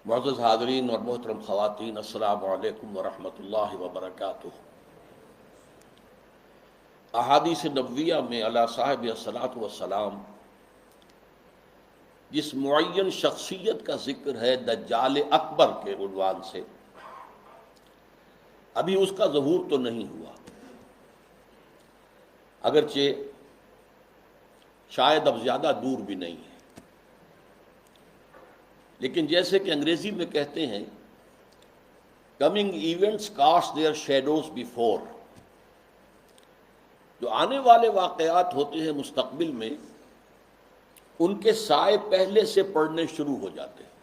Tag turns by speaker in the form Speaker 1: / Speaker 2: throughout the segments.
Speaker 1: معزز حاضرین اور محترم خواتین، السلام علیکم ورحمۃ اللہ وبرکاتہ۔ احادیث نبویہ میں علی صاحب الصلاۃ والسلام جس معین شخصیت کا ذکر ہے دجال اکبر کے عنوان سے، ابھی اس کا ظہور تو نہیں ہوا، اگرچہ شاید اب زیادہ دور بھی نہیں ہے، لیکن جیسے کہ انگریزی میں کہتے ہیں coming events cast their shadows before, جو آنے والے واقعات ہوتے ہیں مستقبل میں ان کے سائے پہلے سے پڑنے شروع ہو جاتے ہیں۔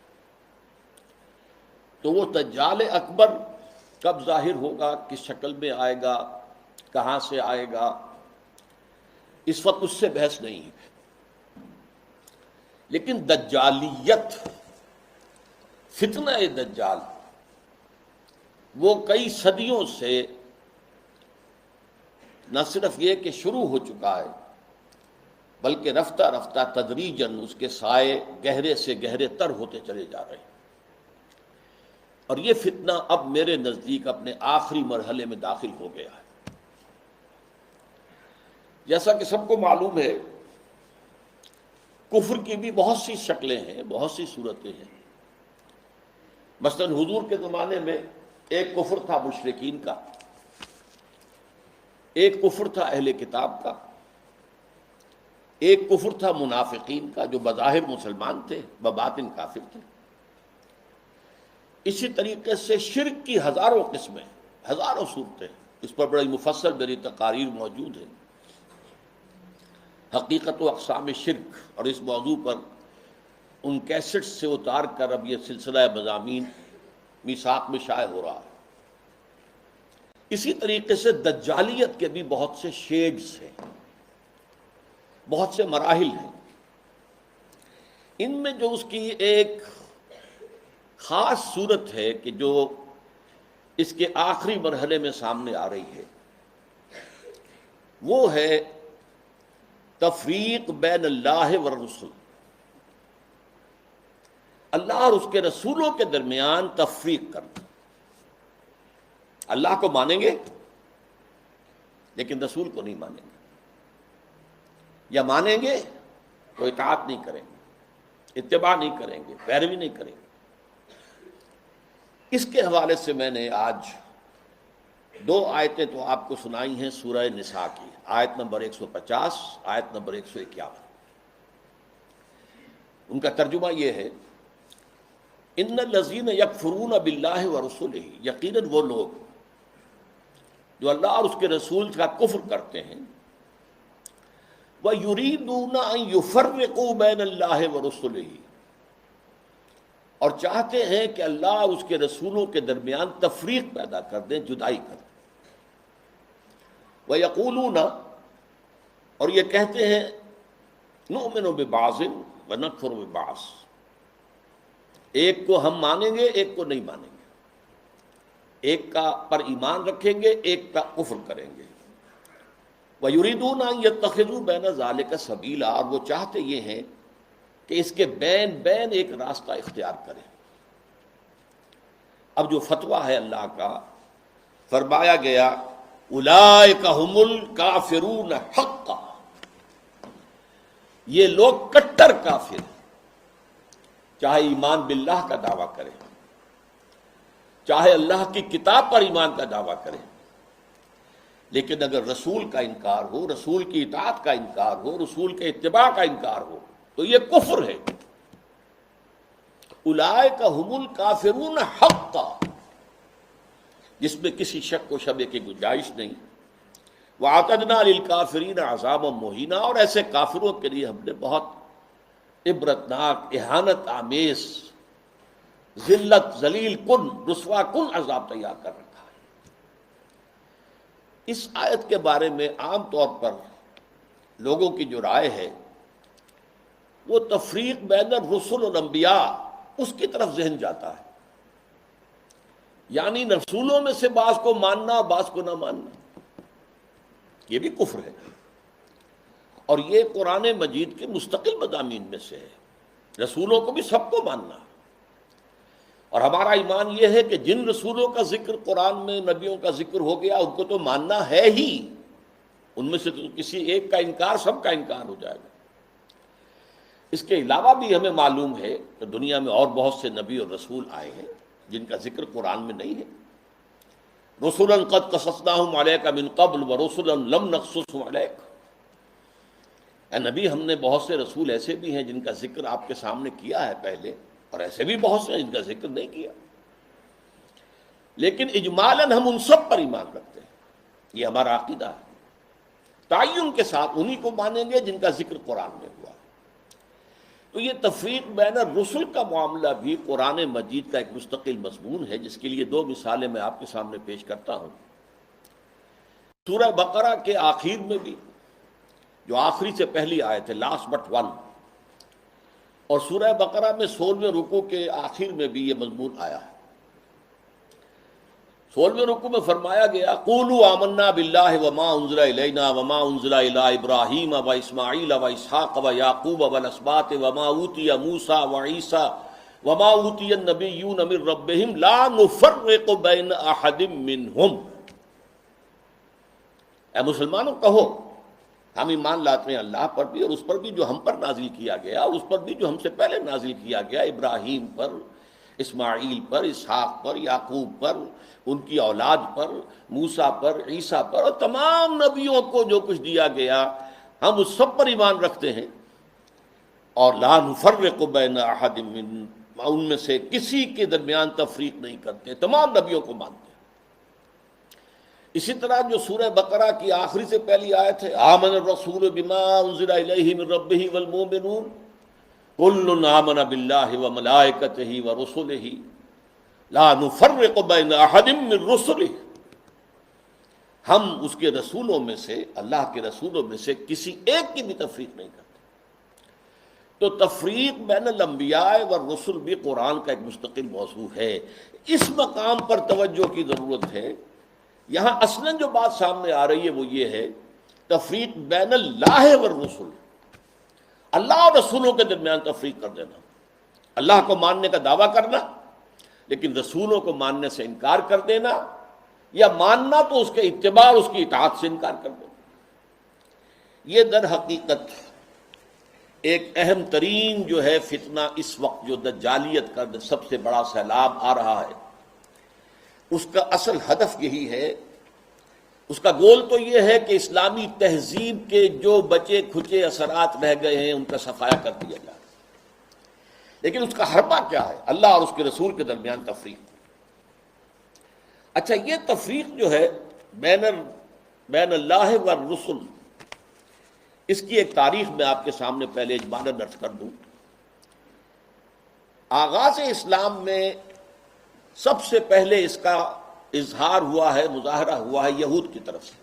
Speaker 1: تو وہ دجال اکبر کب ظاہر ہوگا، کس شکل میں آئے گا، کہاں سے آئے گا، اس وقت اس سے بحث نہیں ہے، لیکن دجالیت، فتنہ دجال وہ کئی صدیوں سے نہ صرف یہ کہ شروع ہو چکا ہے بلکہ رفتہ رفتہ تدریجاً اس کے سائے گہرے سے گہرے تر ہوتے چلے جا رہے ہیں، اور یہ فتنہ اب میرے نزدیک اپنے آخری مرحلے میں داخل ہو گیا ہے۔ جیسا کہ سب کو معلوم ہے کفر کی بھی بہت سی شکلیں ہیں، بہت سی صورتیں ہیں۔ مثلا حضور کے زمانے میں ایک کفر تھا مشرکین کا، ایک کفر تھا اہل کتاب کا، ایک کفر تھا منافقین کا جو بظاہر مسلمان تھے بباطن کافر تھے۔ اسی طریقے سے شرک کی ہزاروں قسمیں، ہزاروں صورتیں، اس پر بڑی مفصل میری تقاریر موجود ہیں، حقیقت و اقسام شرک، اور اس موضوع پر ان کیسٹس سے اتار کر اب یہ سلسلہ مضامین میثاق میں شائع ہو رہا ہے۔ اسی طریقے سے دجالیت کے بھی بہت سے شیڈز ہیں، بہت سے مراحل ہیں۔ ان میں جو اس کی ایک خاص صورت ہے کہ جو اس کے آخری مرحلے میں سامنے آ رہی ہے، وہ ہے تفریق بین اللہ والرسل، اللہ اور اس کے رسولوں کے درمیان تفریق کرنا۔ اللہ کو مانیں گے لیکن رسول کو نہیں مانیں گے، یا مانیں گے تو اطاعت نہیں کریں گے، اتباع نہیں کریں گے، پیروی نہیں کریں گے۔ اس کے حوالے سے میں نے آج دو آیتیں تو آپ کو سنائی ہیں سورہ نساء کی، آیت نمبر 150، آیت نمبر 151۔ ان کا ترجمہ یہ ہے، ان الذین یکفرون باللہ ورسلہ، یقیناً وہ لوگ جو اللہ اور اس کے رسول کا کفر کرتے ہیں، وَيُرِيدُونَ أَن يُفَرِّقُوا بَيْنَ اللَّهِ وَرُسُلِهِ، اور چاہتے ہیں کہ اللہ اور اس کے رسولوں کے درمیان تفریق پیدا کر دیں، جدائی کر دیں۔ وَيَقُولُونَ، اور یہ کہتے ہیں، نُؤْمِنُ بِبَعْضٍ وَنَكْفُرُ بِبَعْضٍ، ایک کو ہم مانیں گے ایک کو نہیں مانیں گے، ایک کا پر ایمان رکھیں گے ایک کا کفر کریں گے۔ وَيُرِيدُونَ أَن يَتَّخِذُوا بَيْنَ ذَلِكَ سَبِيلًا، اور وہ چاہتے یہ ہیں کہ اس کے بین بین ایک راستہ اختیار کریں۔ اب جو فتویٰ ہے اللہ کا، فرمایا گیا اولئک ھم الکافرون حقا، یہ لوگ کٹر کافر ہیں، چاہے ایمان باللہ کا دعویٰ کریں، چاہے اللہ کی کتاب پر ایمان کا دعویٰ کریں، لیکن اگر رسول کا انکار ہو، رسول کی اطاعت کا انکار ہو، رسول کے اتباع کا انکار ہو تو یہ کفر ہے۔ اولئک ھم الکافرون حقا، جس میں کسی شک و شبہ کی گنجائش نہیں۔ وَأَعْتَدْنَا لِلْكَافِرِينَ عَذَابًا مُهِينًا، اور ایسے کافروں کے لیے ہم نے بہت عبرتناک، اہانت آمیز، ذلت، ذلیل کن، رسوا کن عذاب تیار کر رکھا ہے۔ اس آیت کے بارے میں عام طور پر لوگوں کی جو رائے ہے وہ تفریق بین الرسل والانبیاء، اس کی طرف ذہن جاتا ہے، یعنی رسولوں میں سے بعض کو ماننا بعض کو نہ ماننا، یہ بھی کفر ہے، اور یہ قرآن مجید کے مستقل مضامین میں سے ہے۔ رسولوں کو بھی سب کو ماننا، اور ہمارا ایمان یہ ہے کہ جن رسولوں کا ذکر قرآن میں نبیوں کا ذکر ہو گیا ان کو تو ماننا ہے ہی، ان میں سے تو کسی ایک کا انکار سب کا انکار ہو جائے گا۔ اس کے علاوہ بھی ہمیں معلوم ہے کہ دنیا میں اور بہت سے نبی اور رسول آئے ہیں جن کا ذکر قرآن میں نہیں ہے۔ رسولا قد قصصناہم علیک من قبل ورسلا لم نقصصہم علیک، اے نبی ہم نے بہت سے رسول ایسے بھی ہیں جن کا ذکر آپ کے سامنے کیا ہے پہلے، اور ایسے بھی بہت سے ہیں جن کا ذکر نہیں کیا، لیکن اجمالاً ہم ان سب پر ایمان رکھتے ہیں، یہ ہمارا عقیدہ ہے۔ تعین کے ساتھ انہی کو مانیں گے جن کا ذکر قرآن میں ہوا۔ تو یہ تفریق بین الرسل کا معاملہ بھی قرآن مجید کا ایک مستقل مضمون ہے، جس کے لیے دو مثالیں میں آپ کے سامنے پیش کرتا ہوں۔ سورہ بقرہ کے آخر میں بھی، جو آخری سے پہلی آیت ہے، لاسٹ بٹ ون، اور سورہ بقرہ میں 16ویں رکوع کے آخر میں بھی یہ مضمون آیا ہے۔ 16ویں رکوع میں فرمایا گیا قولوا آمنا باللہ وما انزل الینا وما انزل الی ابراہیم واسماعیل واسحاق ویعقوب والاسباط وما اوتی موسیٰ وعیسیٰ وما اوتی النبیون من ربہم لا نفرق بین احد منہم۔ اے مسلمانوں کہو ہم ایمان لاتے ہیں اللہ پر بھی اور اس پر بھی جو ہم پر نازل کیا گیا، اور اس پر بھی جو ہم سے پہلے نازل کیا گیا، ابراہیم پر، اسماعیل پر، اسحاق پر، یعقوب پر، ان کی اولاد پر، موسیٰ پر، عیسیٰ پر، اور تمام نبیوں کو جو کچھ دیا گیا ہم اس سب پر ایمان رکھتے ہیں، اور لا نفرق بین احد من، ان میں سے کسی کے درمیان تفریق نہیں کرتے، تمام نبیوں کو مانتے ہیں۔ اسی طرح جو سورہ بقرہ کی آخری سے پہلی آیت ہے آمن الرسول بما انزل الیہ من ربہ والمؤمنون کل آمن باللہ وملائکتہ ورسلہ لا نفرق بین احد من رسلہ، ہم اس کے رسولوں میں سے، اللہ کے رسولوں میں سے کسی ایک کی بھی تفریق نہیں کرتے۔ تو تفریق بین الانبیاء والرسل بھی قرآن کا ایک مستقل موضوع ہے۔ اس مقام پر توجہ کی ضرورت ہے۔ یہاں اصلاً جو بات سامنے آ رہی ہے وہ یہ ہے تفریق بین اللہ والرسل، اللہ اور رسولوں کے درمیان تفریق کر دینا، اللہ کو ماننے کا دعویٰ کرنا لیکن رسولوں کو ماننے سے انکار کر دینا، یا ماننا تو اس کے اتباع اور اس کی اطاعت سے انکار کر دینا۔ یہ در حقیقت ایک اہم ترین جو ہے فتنہ اس وقت جو دجالیت کا سب سے بڑا سیلاب آ رہا ہے، اس کا اصل ہدف یہی ہے، اس کا گول تو یہ ہے کہ اسلامی تہذیب کے جو بچے کھچے اثرات رہ گئے ہیں ان کا صفایا کر دیا جائے، لیکن اس کا حربہ کیا ہے؟ اللہ اور اس کے رسول کے درمیان تفریق۔ اچھا، یہ تفریق جو ہے بین اللہ والرسل، اس کی ایک تاریخ میں آپ کے سامنے پہلے اجمالاً عرض کر دوں۔ آغاز اسلام میں سب سے پہلے اس کا اظہار ہوا ہے، مظاہرہ ہوا ہے یہود کی طرف سے۔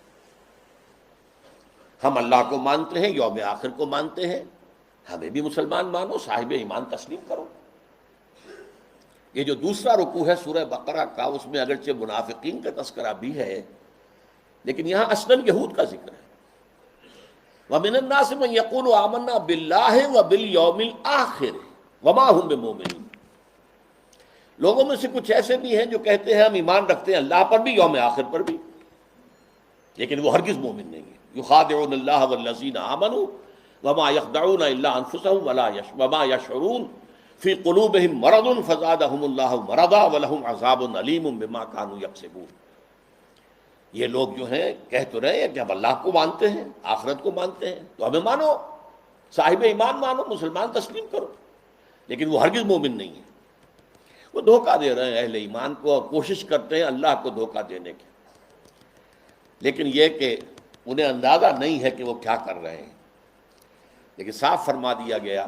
Speaker 1: ہم اللہ کو مانتے ہیں، یوم آخر کو مانتے ہیں، ہمیں بھی مسلمان مانو، صاحب ایمان تسلیم کرو۔ یہ جو دوسرا رکوع ہے سورہ بقرہ کا، اس میں اگرچہ منافقین کا تذکرہ بھی ہے لیکن یہاں اصلاً یہود کا ذکر ہے۔ وَمِنَ النَّاسِ مَن يَقُولُ آمَنَّا بِاللَّهِ وَبِالْيَوْمِ الْآخِرِ وَمَا هُم بِمُؤْمِنِينَ، لوگوں میں سے کچھ ایسے بھی ہیں جو کہتے ہیں ہم ایمان رکھتے ہیں اللہ پر بھی، یوم آخر پر بھی، لیکن وہ ہرگز مومن نہیں ہے۔ یخادعون اللہ والذین آمنوا وما یخدعون الا انفسهم وما یشعرون فی قلوبہم مرض فزادہم اللہ مرضا ولہم عذاب علیم بما کانوا یکسبون۔ یہ لوگ جو ہیں کہہ تو رہے ہیں کہ ہم اللہ کو مانتے ہیں، آخرت کو مانتے ہیں، تو ہمیں مانو، صاحب ایمان مانو، مسلمان تسلیم کرو، لیکن وہ ہرگز مومن نہیں ہے۔ وہ دھوکہ دے رہے ہیں اہل ایمان کو اور کوشش کرتے ہیں اللہ کو دھوکہ دینے کی، لیکن یہ کہ انہیں اندازہ نہیں ہے کہ وہ کیا کر رہے ہیں۔ لیکن صاف فرما دیا گیا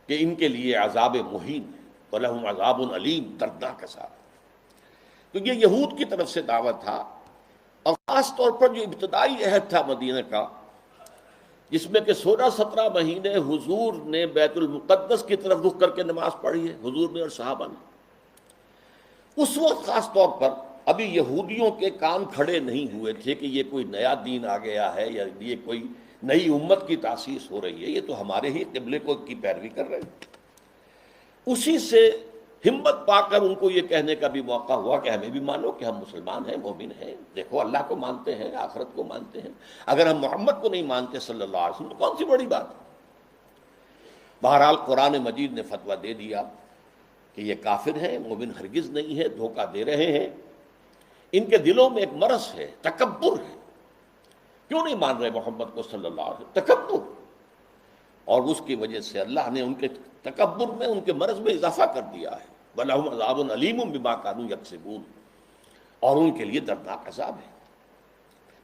Speaker 1: کہ ان کے لیے عذاب مہین وَلَهُمْ عَذَابٌ عَلِيمٌ، دردناک کے ساتھ۔ تو یہ یہود کی طرف سے دعوت تھا، اور خاص طور پر جو ابتدائی عہد تھا مدینہ کا، جس میں کہ 16-17 مہینے حضور نے بیت المقدس کی طرف رخ کر کے نماز پڑھی ہے، حضور نے اور صحابہ نے۔ اس وقت خاص طور پر ابھی یہودیوں کے کان کھڑے نہیں ہوئے تھے کہ یہ کوئی نیا دین آ گیا ہے یا یہ کوئی نئی امت کی تاسیس ہو رہی ہے، یہ تو ہمارے ہی قبلے کو کی پیروی کر رہے ہیں۔ اسی سے ہمت پا کر ان کو یہ کہنے کا بھی موقع ہوا کہ ہمیں بھی مانو کہ ہم مسلمان ہیں، مومن ہیں، دیکھو اللہ کو مانتے ہیں، آخرت کو مانتے ہیں، اگر ہم محمد کو نہیں مانتے صلی اللہ علیہ وسلم تو کون سی بڑی بات ہے؟ بہرحال قرآن مجید نے فتویٰ دے دیا کہ یہ کافر ہیں، مومن ہرگز نہیں ہے، دھوکہ دے رہے ہیں، ان کے دلوں میں ایک مرض ہے، تکبر ہے، کیوں نہیں مان رہے محمد کو صلی اللہ علیہ وسلم؟ تکبر، اور اس کی وجہ سے اللہ نے ان کے تکبر میں، ان کے مرض میں اضافہ کر دیا ہے، وَلَهُمْ عَذَابٌ عَلِيمٌ بِمَا كَانُوا يَكْسِبُونَ، اور ان کے لیے دردناک عذاب ہے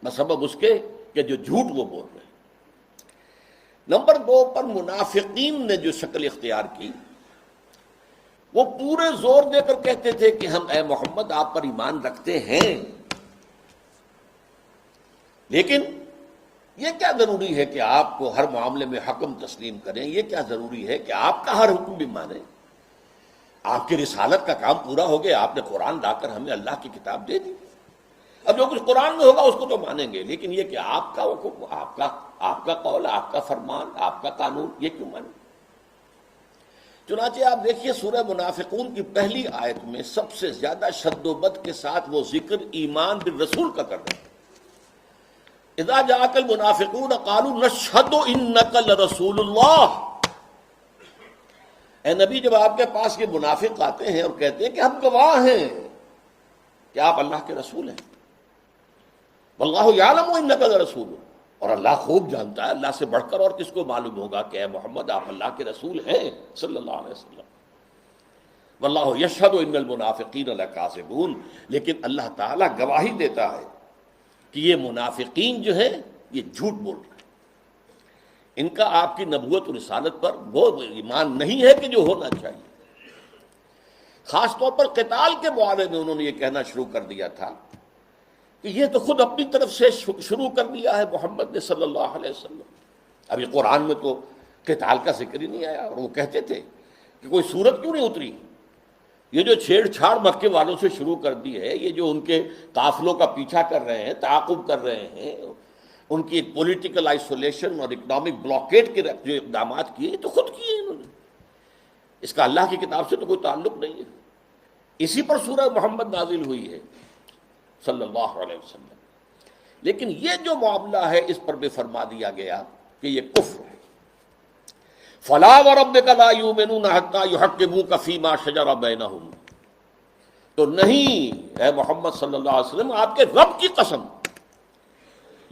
Speaker 1: بسبب اس کے کہ جو جھوٹ وہ بول رہے ہیں۔ نمبر 2 پر منافقین نے جو شکل اختیار کی، وہ پورے زور دے کر کہتے تھے کہ ہم اے محمد آپ پر ایمان رکھتے ہیں، لیکن یہ کیا ضروری ہے کہ آپ کو ہر معاملے میں حکم تسلیم کریں؟ یہ کیا ضروری ہے کہ آپ کا ہر حکم بھی مانیں؟ آپ کی رسالت کا کام پورا ہو گیا، آپ نے قرآن لا کر ہمیں اللہ کی کتاب دے دی، اب جو کچھ قرآن میں ہوگا اس کو تو مانیں گے، لیکن یہ کہ آپ کا حکم، آپ کا قول، آپ کا فرمان، آپ کا قانون، یہ کیوں مانیں؟ چنانچہ آپ دیکھیے سورہ منافقون کی پہلی آیت میں سب سے زیادہ شد و بد کے ساتھ وہ ذکر ایمان بالرسول کا کر رہے ہیں۔ اذا جاءك المنافقون قالوا نشهد انك لرسول اللہ، اے نبی جب آپ کے پاس یہ منافق آتے ہیں اور کہتے ہیں کہ ہم گواہ ہیں کہ آپ اللہ کے رسول ہیں، واللہ یعلم انک لرسول، اور اللہ خوب جانتا ہے، اللہ سے بڑھ کر اور کس کو معلوم ہوگا کہ اے محمد آپ اللہ کے رسول ہیں صلی اللہ علیہ وسلم، واللہ یشہد ان المنافقین لکاذبون، لیکن اللہ تعالیٰ گواہی دیتا ہے کہ یہ منافقین جو ہیں یہ جھوٹ بول رہے ہیں، ان کا آپ کی نبوت و رسالت پر وہ ایمان نہیں ہے کہ جو ہونا چاہیے۔ خاص طور پر قتال کے معاملے میں انہوں نے یہ کہنا شروع کر دیا تھا کہ یہ تو خود اپنی طرف سے شروع کر دیا ہے محمد نے صلی اللہ علیہ وسلم، ابھی قرآن میں تو قتال کا ذکر ہی نہیں آیا، اور وہ کہتے تھے کہ کوئی صورت کیوں نہیں اتری؟ یہ جو چھیڑ چھاڑ مکے والوں سے شروع کر دی ہے، یہ جو ان کے قافلوں کا پیچھا کر رہے ہیں، تعاقب کر رہے ہیں، ان کی ایک پولیٹیکل آئسولیشن اور اکنامک بلاکیٹ کے جو اقدامات کیے، یہ تو خود کیے انہوں نے، اس کا اللہ کی کتاب سے تو کوئی تعلق نہیں ہے۔ اسی پر سورہ محمد نازل ہوئی ہے صلی اللہ علیہ وسلم، لیکن یہ جو معاملہ ہے اس پر بھی فرما دیا گیا کہ یہ کفر ہے۔ فلا وربک لا یؤمنون حتی یحکموک فیما شجر بینہم، تو نہیں اے محمد صلی اللہ علیہ وسلم، آپ کے رب کی قسم،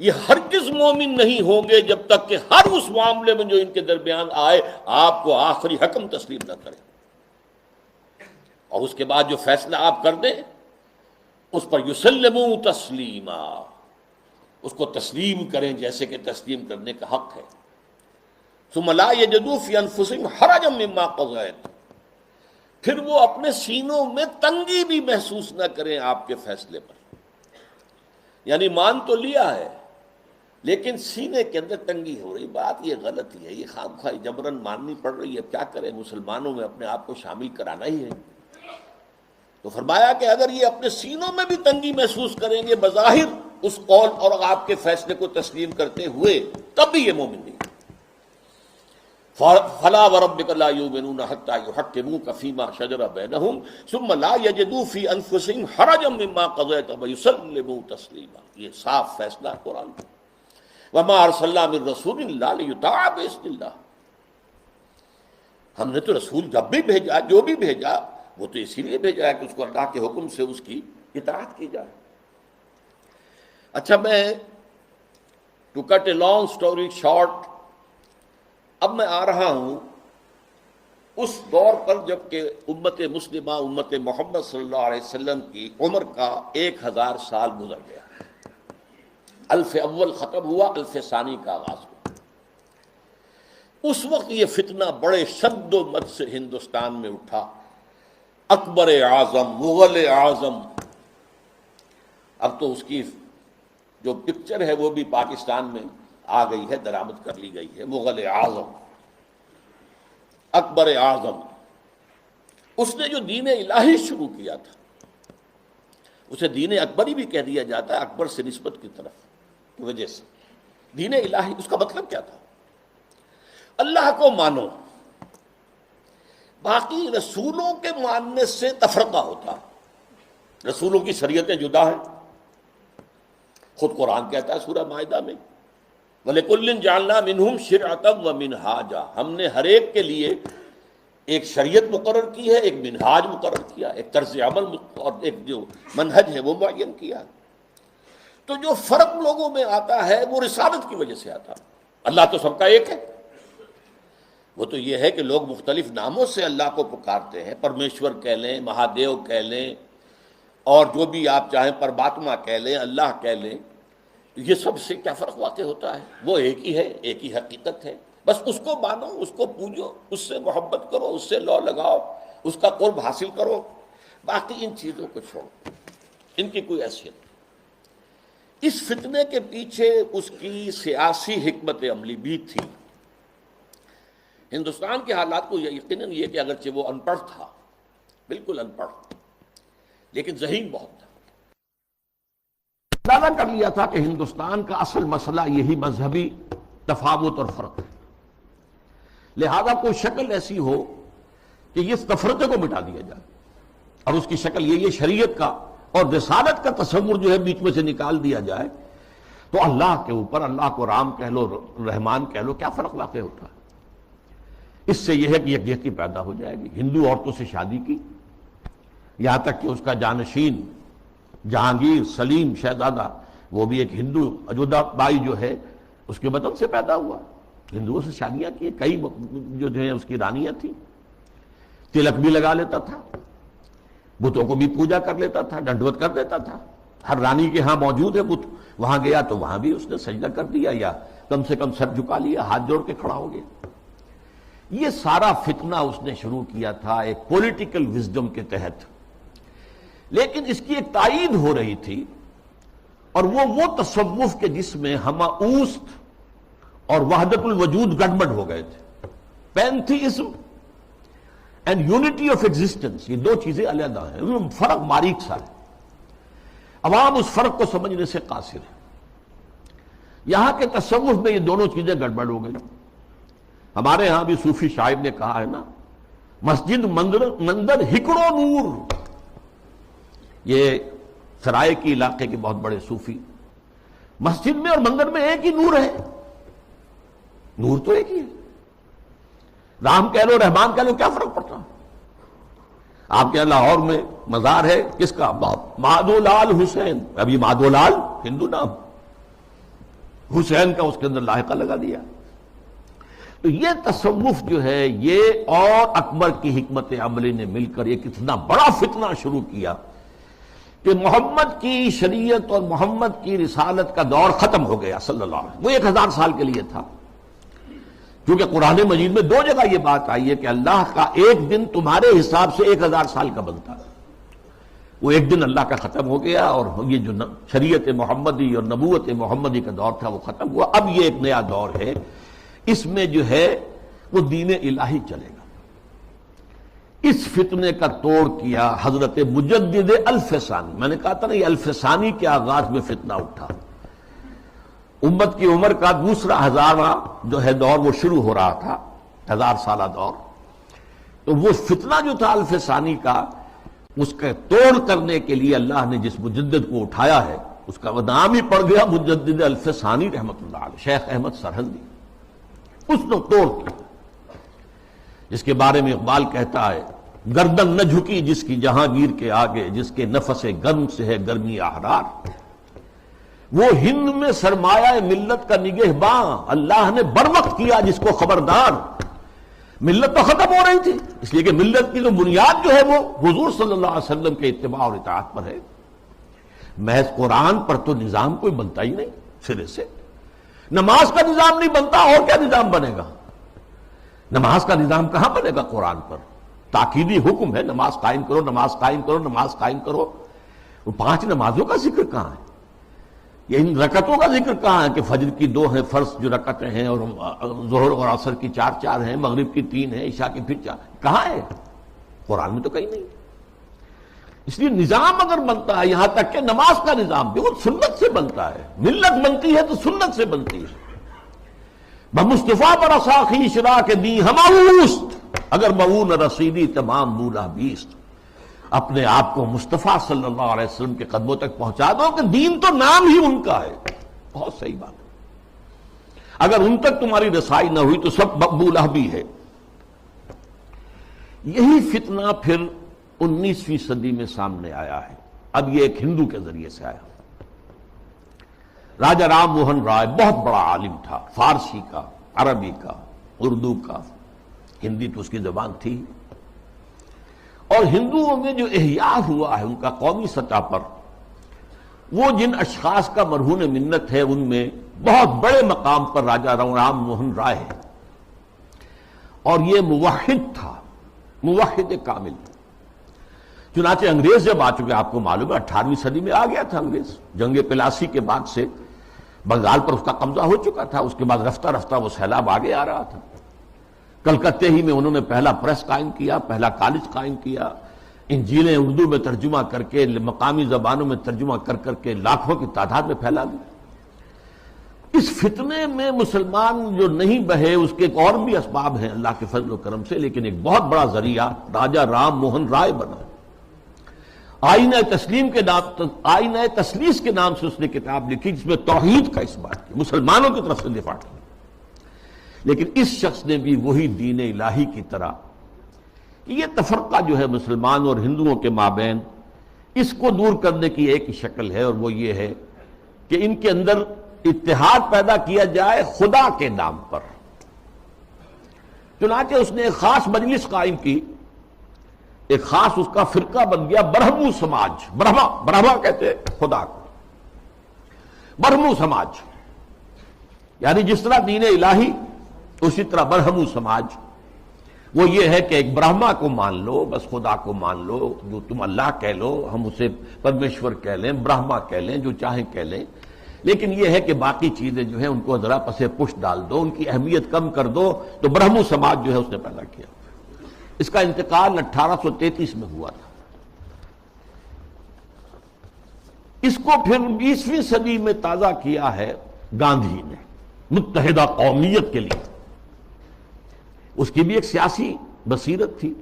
Speaker 1: یہ ہرگز مومن نہیں ہوں گے جب تک کہ ہر اس معاملے میں جو ان کے درمیان آئے آپ کو آخری حکم تسلیم نہ کریں، اور اس کے بعد جو فیصلہ آپ کر دیں اس پر یسلموا تسلیما، اس کو تسلیم کریں جیسے کہ تسلیم کرنے کا حق ہے۔ ثم لا یجدوا فی انفسہم حرجا مما قضیت، پھر وہ اپنے سینوں میں تنگی بھی محسوس نہ کریں آپ کے فیصلے پر، یعنی مان تو لیا ہے لیکن سینے کے اندر تنگی ہو رہی، بات یہ غلط ہی ہے، یہ خام خواہ جبرن ماننی پڑ رہی ہے، کیا کریں، مسلمانوں میں اپنے آپ کو شامل کرانا ہی ہے۔ تو فرمایا کہ اگر یہ اپنے سینوں میں بھی تنگی محسوس کریں گے بظاہر اس قول اور آپ کے فیصلے کو تسلیم کرتے ہوئے، تب بھی یہ مومن نہیں۔ فلا وربک لا یؤمنون حتی یحکموک فیما شجر بینہم ثم لا یجدوا فی انفسہم حرجا مما قضیت ویسلموا تسلیما، یہ صاف فیصلہ قرآن کا۔ وما ارسلنا من رسول الا لیطاع باذن اللہ، ہم نے تو رسول جب بھی بھیجا، جو بھی بھیجا، وہ تو اسی لیے بھیجا ہے کہ اس کو اللہ کے حکم سے اس کی اطاعت کی جائے۔ اچھا، میں to cut a long story short, اب میں آ رہا ہوں اس دور پر جب کہ امت مسلمہ، امت محمد صلی اللہ علیہ وسلم کی عمر کا 1000 سال گزر گیا، الف اول ختم ہوا، الف ثانی کا آغاز ہوا۔ اس وقت یہ فتنہ بڑے شد و مد سے ہندوستان میں اٹھا، اکبر اعظم، مغل اعظم، اب تو اس کی جو پکچر ہے وہ بھی پاکستان میں آ گئی ہے، درآمد کر لی گئی ہے، مغل اعظم، اکبر اعظم، اس نے جو دین الہی شروع کیا تھا، اسے دین اکبری بھی کہہ دیا جاتا ہے، اکبر سے نسبت کی طرف کی وجہ سے۔ دین الہی اس کا مطلب کیا تھا؟ اللہ کو مانو، باقی رسولوں کے ماننے سے تفرقہ ہوتا ہے، رسولوں کی شریعتیں جدا ہیں، خود قرآن کہتا ہے سورہ مائدہ میں وَلِكُلٍّ جَعَلْنَا مِنْهُمْ شِرْعَةً وَمِنْهَاجًا، ہم نے ہر ایک کے لیے ایک شریعت مقرر کی ہے، ایک منہاج مقرر کیا، ایک طرز عمل اور ایک جو منہج ہے وہ معین کیا۔ تو جو فرق لوگوں میں آتا ہے وہ رسالت کی وجہ سے آتا ہے۔ اللہ تو سب کا ایک ہے، وہ تو یہ ہے کہ لوگ مختلف ناموں سے اللہ کو پکارتے ہیں، پرمیشور کہہ لیں، مہادیو کہہ لیں، اور جو بھی آپ چاہیں پرماتما کہہ لیں، اللہ کہہ لیں، یہ سب سے کیا فرق واقع ہوتا ہے؟ وہ ایک ہی ہے، ایک ہی حقیقت ہے، بس اس کو مانو، اس کو پوجو، اس سے محبت کرو، اس سے لو لگاؤ، اس کا قرب حاصل کرو، باقی ان چیزوں کو چھوڑو، ان کی کوئی حیثیت نہیں۔ اس فتنے کے پیچھے اس کی سیاسی حکمت عملی بھی تھی۔ ہندوستان کے حالات کو یقیناً یہ کہ اگرچہ وہ ان پڑھ تھا، بالکل ان پڑھ، لیکن ذہین بہت تھا، اندازہ کر لیا تھا کہ ہندوستان کا اصل مسئلہ یہی مذہبی تفاوت اور فرق ہے، لہذا کوئی شکل ایسی ہو کہ اس تفرقے کو مٹا دیا جائے، اور اس کی شکل یہ شریعت کا اور رسالت کا تصور جو ہے بیچ میں سے نکال دیا جائے، تو اللہ کے اوپر، اللہ کو رام کہہ لو، رحمان کہہ لو، کیا فرق واقع ہوتا ہے؟ اس سے یہ ہے کہ یکجہتی پیدا ہو جائے گی۔ ہندو عورتوں سے شادی کی، یہاں تک کہ اس کا جانشین جہانگیر سلیم شہزادہ، وہ بھی ایک ہندو، اجودھا بائی جو ہے اس کے وطن سے پیدا ہوا، ہندوؤں سے شادیاں کی، کئی جو ہیں اس کی رانیاں تھیں، تلک بھی لگا لیتا تھا، بتوں کو بھی پوجا کر لیتا تھا، ڈنڈوت کر دیتا تھا، ہر رانی کے ہاں موجود ہے بت، وہاں گیا تو وہاں بھی اس نے سجدہ کر دیا، یا کم سے کم سر جھکا لیا، ہاتھ جوڑ کے کھڑا ہو گیا۔ یہ سارا فتنہ اس نے شروع کیا تھا ایک پولیٹیکل وزڈم کے تحت، لیکن اس کی ایک تائید ہو رہی تھی، اور وہ تصوف کے جس میں ہمہ اوست اور وحدت الوجود گڑبڑ ہو گئے تھے، pantheism and unity of existence, یہ دو چیزیں علیحدہ ہیں، فرق باریک سا ہے، عوام اس فرق کو سمجھنے سے قاصر ہے۔ یہاں کے تصوف میں یہ دونوں چیزیں گڑبڑ ہو گئی۔ ہمارے ہاں بھی صوفی شاعر نے کہا ہے نا، مسجد مندر ہکڑو نور، یہ سرائے کی علاقے کے بہت بڑے صوفی، مسجد میں اور مندر میں ایک ہی نور ہے، نور تو ایک ہی ہے، رام کہہ لو، رحمان کہہ لو، کیا فرق پڑتا؟ آپ کے لاہور میں مزار ہے کس کا؟ مادھو لال حسین، ابھی مادھو لال ہندو نام، حسین کا اس کے اندر لاحقہ لگا دیا۔ تو یہ تصوف جو ہے، یہ اور اکبر کی حکمت عملی نے مل کر ایک اتنا بڑا فتنہ شروع کیا کہ محمد کی شریعت اور محمد کی رسالت کا دور ختم ہو گیا صلی اللہ علیہ وسلم۔ وہ 1000 سال کے لیے تھا، کیونکہ قرآن مجید میں 2 جگہ یہ بات آئی ہے کہ اللہ کا ایک دن تمہارے حساب سے 1000 سال کا بنتا ہے۔ وہ ایک دن اللہ کا ختم ہو گیا، اور یہ جو شریعت محمدی اور نبوت محمدی کا دور تھا وہ ختم ہوا۔ اب یہ ایک نیا دور ہے، اس میں جو ہے وہ دین الہی چلے گا۔ اس فتنے کا توڑ کیا حضرت مجدد الف ثانی۔ میں نے کہا تھا نا، یہ الف ثانی کے آغاز میں فتنہ اٹھا، امت کی عمر کا دوسرا ہزارواں جو ہے دور وہ شروع ہو رہا تھا، 1000 سالہ دور۔ تو وہ فتنہ جو تھا الف ثانی کا، اس کا توڑ کرنے کے لیے اللہ نے جس مجدد کو اٹھایا ہے، اس کا وہ نام ہی پڑ گیا مجدد الف ثانی رحمۃ اللہ علیہ، شیخ احمد سرہندی۔ اس نے توڑ کیا، جس کے بارے میں اقبال کہتا ہے، گردن نہ جھکی جس کی جہانگیر کے آگے، جس کے نفس گرم سے ہے گرمی احرار۔ وہ ہند میں سرمایہ ملت کا نگہباں، اللہ نے بر وقت کیا جس کو خبردار۔ ملت تو ختم ہو رہی تھی، اس لیے کہ ملت کی جو بنیاد جو ہے وہ حضور صلی اللہ علیہ وسلم کے اتباع اور اطاعت پر ہے۔ محض قرآن پر تو نظام کوئی بنتا ہی نہیں سرے سے، نماز کا نظام نہیں بنتا، اور کیا نظام بنے گا؟ نماز کا نظام کہاں بنے گا قرآن پر؟ تاکیدی حکم ہے، نماز قائم کرو، نماز قائم کرو، نماز قائم کرو۔ وہ 5 نمازوں کا ذکر کہاں ہے؟ یہ ان رکعتوں کا ذکر کہاں ہے کہ فجر کی 2 ہیں، فرض جو رکعتیں ہیں، اور ظہر اور عصر کی 4 ہیں، مغرب کی 3 ہیں، عشاء کی پھر 4؟ کہاں ہے؟ قرآن میں تو کہیں نہیں۔ اس لیے نظام اگر بنتا ہے، یہاں تک کہ نماز کا نظام بھی وہ سنت سے بنتا ہے، ملت بنتی ہے تو سنت سے بنتی ہے۔ بمصطفیٰ پر اساخی اشراق دی ہمہ اوست، اگر مؤون رسیدی تمام بولا بیست، اپنے آپ کو مصطفیٰ صلی اللہ علیہ وسلم کے قدموں تک پہنچا دو کہ دین تو نام ہی ان کا ہے۔ بہت صحیح بات ہے، اگر ان تک تمہاری رسائی نہ ہوئی تو سب بولا بھی ہے۔ یہی فتنہ پھر 19ویں صدی میں سامنے آیا ہے۔ اب یہ ایک ہندو کے ذریعے سے آیا۔ راجہ رام موہن رائے بہت بڑا عالم تھا، فارسی کا، عربی کا، اردو کا، ہندی تو اس کی زبان تھی، اور ہندوؤں میں جو احیاء ہوا ہے ان کا قومی سطح پر، وہ جن اشخاص کا مرہون منت ہے ان میں بہت بڑے مقام پر راجہ رام موہن رائے ہے، اور یہ موحد تھا، موحد کامل۔ چنانچہ انگریز جب آ چکے، آپ کو معلوم ہے 18ویں صدی میں آ گیا تھا انگریز، جنگ پلاسی کے بعد سے بنگال پر اس کا قبضہ ہو چکا تھا، اس کے بعد رفتہ رفتہ وہ سیلاب آگے آ رہا تھا۔ کلکتے ہی میں انہوں نے پہلا پریس قائم کیا، پہلا کالج قائم کیا، انجیلیں اردو میں ترجمہ کر کے، مقامی زبانوں میں ترجمہ کر کر کے لاکھوں کی تعداد میں پھیلا دی۔ اس فتنے میں مسلمان جو نہیں بہے، اس کے ایک اور بھی اسباب ہیں اللہ کے فضل و کرم سے، لیکن ایک بہت بڑا ذریعہ راجہ رام موہن رائے بنا۔ آئینہ تسلیم کے نام، آئینہ تسلیس کے نام سے اس نے کتاب لکھی، جس میں توحید کا اس بات کی، مسلمانوں کی طرف سے دفاع کی۔ لیکن اس شخص نے بھی وہی دین الہی کی طرح یہ تفرقہ جو ہے مسلمان اور ہندوؤں کے مابین، اس کو دور کرنے کی ایک ہی شکل ہے، اور وہ یہ ہے کہ ان کے اندر اتحاد پیدا کیا جائے خدا کے نام پر۔ چنانچہ اس نے ایک خاص مجلس قائم کی، ایک خاص اس کا فرقہ بن گیا برہمو سماج۔ برہما کہتے ہیں خدا کو، برہمو سماج یعنی جس طرح دین الہی اسی طرح برہمو سماج، وہ یہ ہے کہ ایک برہما کو مان لو، بس خدا کو مان لو، جو تم اللہ کہہ لو، ہم اسے پرمیشور کہہ لیں، برہما کہہ لیں، جو چاہیں کہہ لیں، لیکن یہ ہے کہ باقی چیزیں جو ہیں ان کو ذرا پسے پش ڈال دو، ان کی اہمیت کم کر دو۔ تو برہمو سماج جو ہے اس نے پیدا کیا۔ اس کا انتقال 1833 میں ہوا تھا۔ اس کو پھر 20ویں صدی میں تازہ کیا ہے گاندھی نے، متحدہ قومیت کے لیے۔ اس کی بھی ایک سیاسی بصیرت تھی۔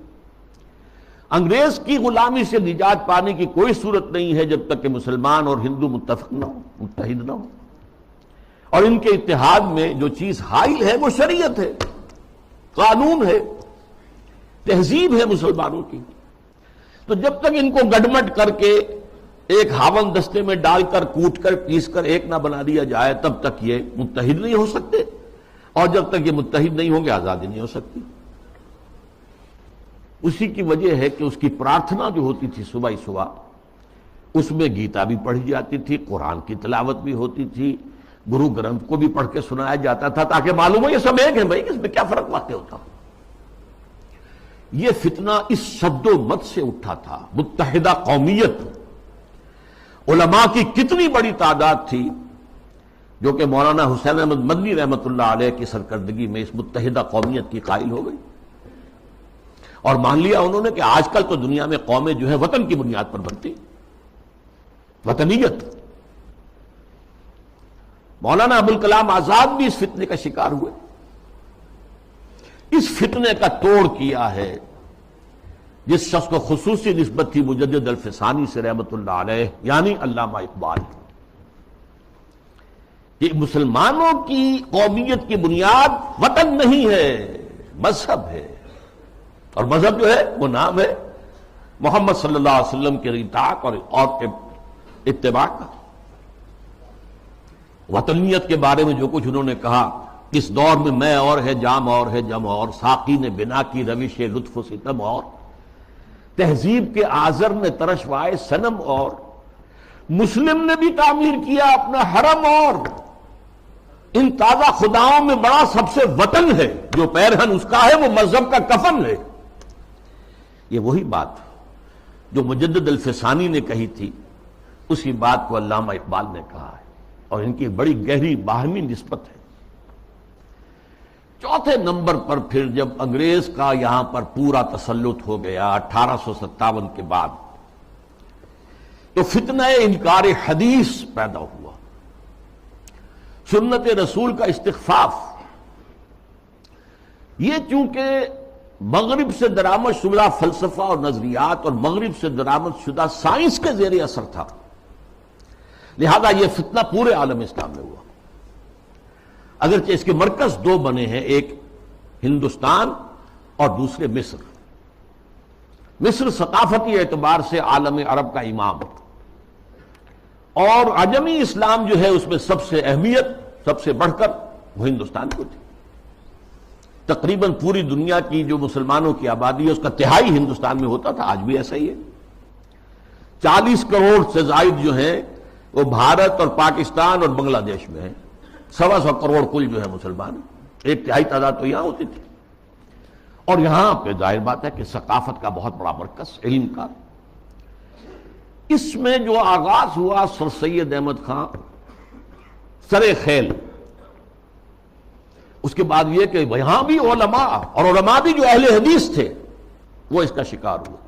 Speaker 1: انگریز کی غلامی سے نجات پانے کی کوئی صورت نہیں ہے جب تک کہ مسلمان اور ہندو متفق نہ ہو، متحد نہ ہو، اور ان کے اتحاد میں جو چیز حائل ہے وہ شریعت ہے، قانون ہے، تہذیب ہے مسلمانوں کی۔ تو جب تک ان کو گڈمٹ کر کے ایک ہاون دستے میں ڈال کر کوٹ کر پیس کر ایک نہ بنا دیا جائے، تب تک یہ متحد نہیں ہو سکتے، اور جب تک یہ متحد نہیں ہوں گے آزادی نہیں ہو سکتی۔ اسی کی وجہ ہے کہ اس کی پرارتھنا جو ہوتی تھی صبح ہی صبح، اس میں گیتا بھی پڑھی جاتی تھی، قرآن کی تلاوت بھی ہوتی تھی، گرو گرنتھ کو بھی پڑھ کے سنایا جاتا تھا، تاکہ معلوم ہو یہ سب ایک ہیں بھائی، اس میں کیا فرق واقع ہوتا۔ یہ فتنہ اس شد و مت سے اٹھا تھا، متحدہ قومیت۔ علماء کی کتنی بڑی تعداد تھی جو کہ مولانا حسین احمد مدنی رحمۃ اللہ علیہ کی سرکردگی میں اس متحدہ قومیت کی قائل ہو گئی، اور مان لیا انہوں نے کہ آج کل تو دنیا میں قومیں جو ہیں وطن کی بنیاد پر بنتی، وطنیت۔ مولانا ابوالکلام آزاد بھی اس فتنے کا شکار ہوئے۔ اس فتنے کا توڑ کیا ہے جس شخص کو خصوصی نسبت تھی مجدد الفسانی سے رحمت اللہ علیہ، یعنی علامہ اقبال۔ کہ مسلمانوں کی قومیت کی بنیاد وطن نہیں ہے، مذہب ہے، اور مذہب جو ہے وہ نام ہے محمد صلی اللہ علیہ وسلم کے اطاعت اور اتباع کا۔ وطنیت کے بارے میں جو کچھ انہوں نے کہا، اس دور میں اور ہے، جام اور ہے، جم اور، ساقی نے بنا کی روش لطف و ستم اور، تہذیب کے آزر نے ترشوائے صنم اور، مسلم نے بھی تعمیر کیا اپنا حرم اور، ان تازہ خداؤں میں بڑا سب سے وطن ہے، جو پیرہن اس کا ہے وہ مذہب کا کفن ہے۔ یہ وہی بات جو مجدد الفسانی نے کہی تھی، اسی بات کو علامہ اقبال نے کہا ہے، اور ان کی بڑی گہری باہمی نسبت ہے۔ چوتھے نمبر پر پھر جب انگریز کا یہاں پر پورا تسلط ہو گیا 1857 کے بعد، تو فتنہ انکار حدیث پیدا ہوا، سنت رسول کا استخفاف۔ یہ چونکہ مغرب سے درآمد شدہ فلسفہ اور نظریات اور مغرب سے درآمد شدہ سائنس کے زیر اثر تھا، لہذا یہ فتنہ پورے عالم اسلام میں ہوا، اگرچہ اس کے مرکز دو بنے ہیں، ایک ہندوستان اور دوسرے مصر۔ مصر ثقافتی اعتبار سے عالم عرب کا امام، اور عجمی اسلام جو ہے اس میں سب سے اہمیت، سب سے بڑھ کر وہ ہندوستان کو تھی۔ تقریباً پوری دنیا کی جو مسلمانوں کی آبادی ہے اس کا تہائی ہندوستان میں ہوتا تھا، آج بھی ایسا ہی ہے۔ 40 کروڑ سے زائد جو ہیں وہ بھارت اور پاکستان اور بنگلہ دیش میں ہیں، 125 کروڑ کل جو ہے مسلمان، ایک تہائی تعداد تو یہاں ہوتی تھی۔ اور یہاں پہ ظاہر بات ہے کہ ثقافت کا بہت بڑا مرکز، علم کا۔ اس میں جو آغاز ہوا سر سید احمد خان سر خیل، اس کے بعد یہ کہ یہاں بھی علماء، اور علماء بھی جو اہل حدیث تھے، وہ اس کا شکار ہوئے۔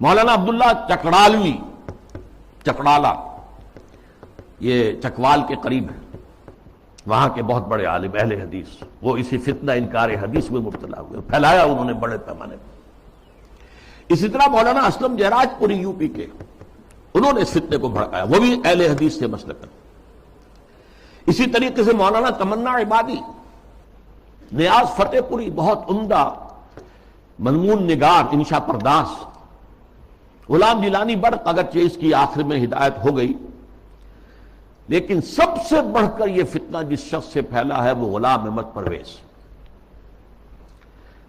Speaker 1: مولانا عبداللہ چکڑالوی، چکڑالہ یہ چکوال کے قریب ہے، وہاں کے بہت بڑے عالم اہل حدیث، وہ اسی فتنہ انکار حدیث میں مبتلا ہوئے، پھیلایا انہوں نے بڑے پیمانے پر۔ اسی طرح مولانا اسلم جیراج پوری یو پی کے، انہوں نے اس فتنے کو بھڑکایا، وہ بھی اہل حدیث سے مسلک۔ اسی طریقے سے مولانا تمنا عبادی، نیاز فتح پوری، بہت عمدہ مضمون نگار، انشا پرداس۔ غلام جیلانی برق، اگرچہ اس کی آخر میں ہدایت ہو گئی، لیکن سب سے بڑھ کر یہ فتنہ جس شخص سے پھیلا ہے وہ غلام احمد پرویز۔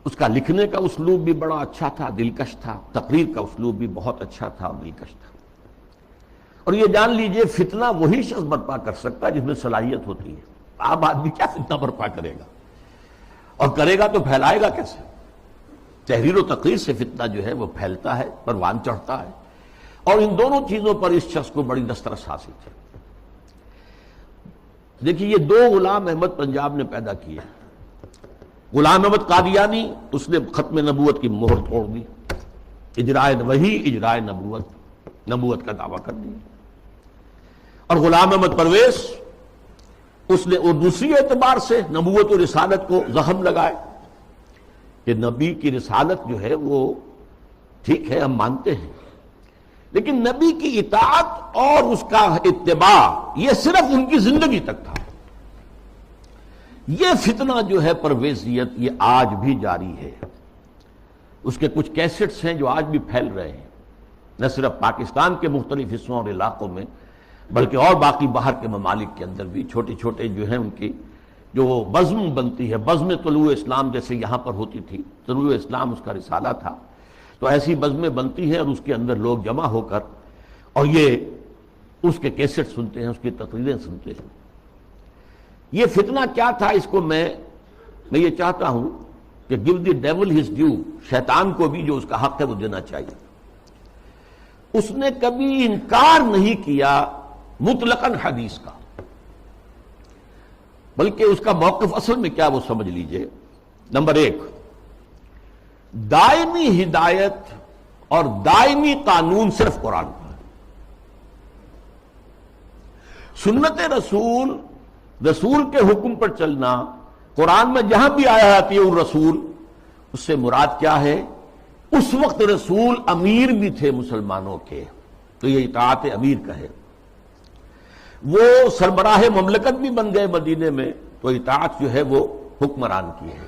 Speaker 1: اس کا لکھنے کا اسلوب بھی بڑا اچھا تھا، دلکش تھا، تقریر کا اسلوب بھی بہت اچھا تھا اور دلکش تھا۔ اور یہ جان لیجئے فتنہ وہی شخص برپا کر سکتا ہے جس میں صلاحیت ہوتی ہے۔ عام آدمی کیا فتنہ برپا کرے گا، اور کرے گا تو پھیلائے گا کیسے؟ تحریر و تقریر سے فتنہ جو ہے وہ پھیلتا ہے، پروان چڑھتا ہے، اور ان دونوں چیزوں پر اس شخص کو بڑی دسترس حاصل تھی۔ دیکھیے یہ دو غلام احمد پنجاب نے پیدا کیے۔ غلام احمد قادیانی، اس نے ختم نبوت کی مہر توڑ دی، اجرائے وحی، اجرائے نبوت کا دعویٰ کر دیا۔ اور غلام احمد پرویز، اس نے اور دوسری اعتبار سے نبوت و رسالت کو زخم لگائے کہ نبی کی رسالت جو ہے وہ ٹھیک ہے، ہم مانتے ہیں، لیکن نبی کی اطاعت اور اس کا اتباع یہ صرف ان کی زندگی تک تھا۔ یہ فتنہ جو ہے پرویزیت، یہ آج بھی جاری ہے۔ اس کے کچھ کیسٹس ہیں جو آج بھی پھیل رہے ہیں، نہ صرف پاکستان کے مختلف حصوں اور علاقوں میں، بلکہ اور باقی باہر کے ممالک کے اندر بھی چھوٹے چھوٹے جو ہیں ان کی جو بزم بنتی ہے، بزم طلوع اسلام جیسے یہاں پر ہوتی تھی، طلوع اسلام اس کا رسالہ تھا، تو ایسی بزمیں بنتی ہیں اور اس کے اندر لوگ جمع ہو کر اور یہ اس کے کیسٹ سنتے ہیں، اس کی تقریریں سنتے ہیں۔ یہ فتنہ کیا تھا، اس کو میں یہ چاہتا ہوں کہ give the devil his due, شیطان کو بھی جو اس کا حق ہے وہ دینا چاہیے۔ اس نے کبھی انکار نہیں کیا مطلقاً حدیث کا، بلکہ اس کا موقف اصل میں کیا وہ سمجھ لیجئے۔ نمبر 1، دائمی ہدایت اور دائمی قانون صرف قرآن کا ہے۔ سنت رسول کے حکم پر چلنا، قرآن میں جہاں بھی آیا آتی ہے الرسول، اس سے مراد کیا ہے؟ اس وقت رسول امیر بھی تھے مسلمانوں کے، تو یہ اطاعت امیر کا ہے۔ وہ سربراہ مملکت بھی بن گئے مدینے میں، تو اطاعت جو ہے وہ حکمران کی ہے۔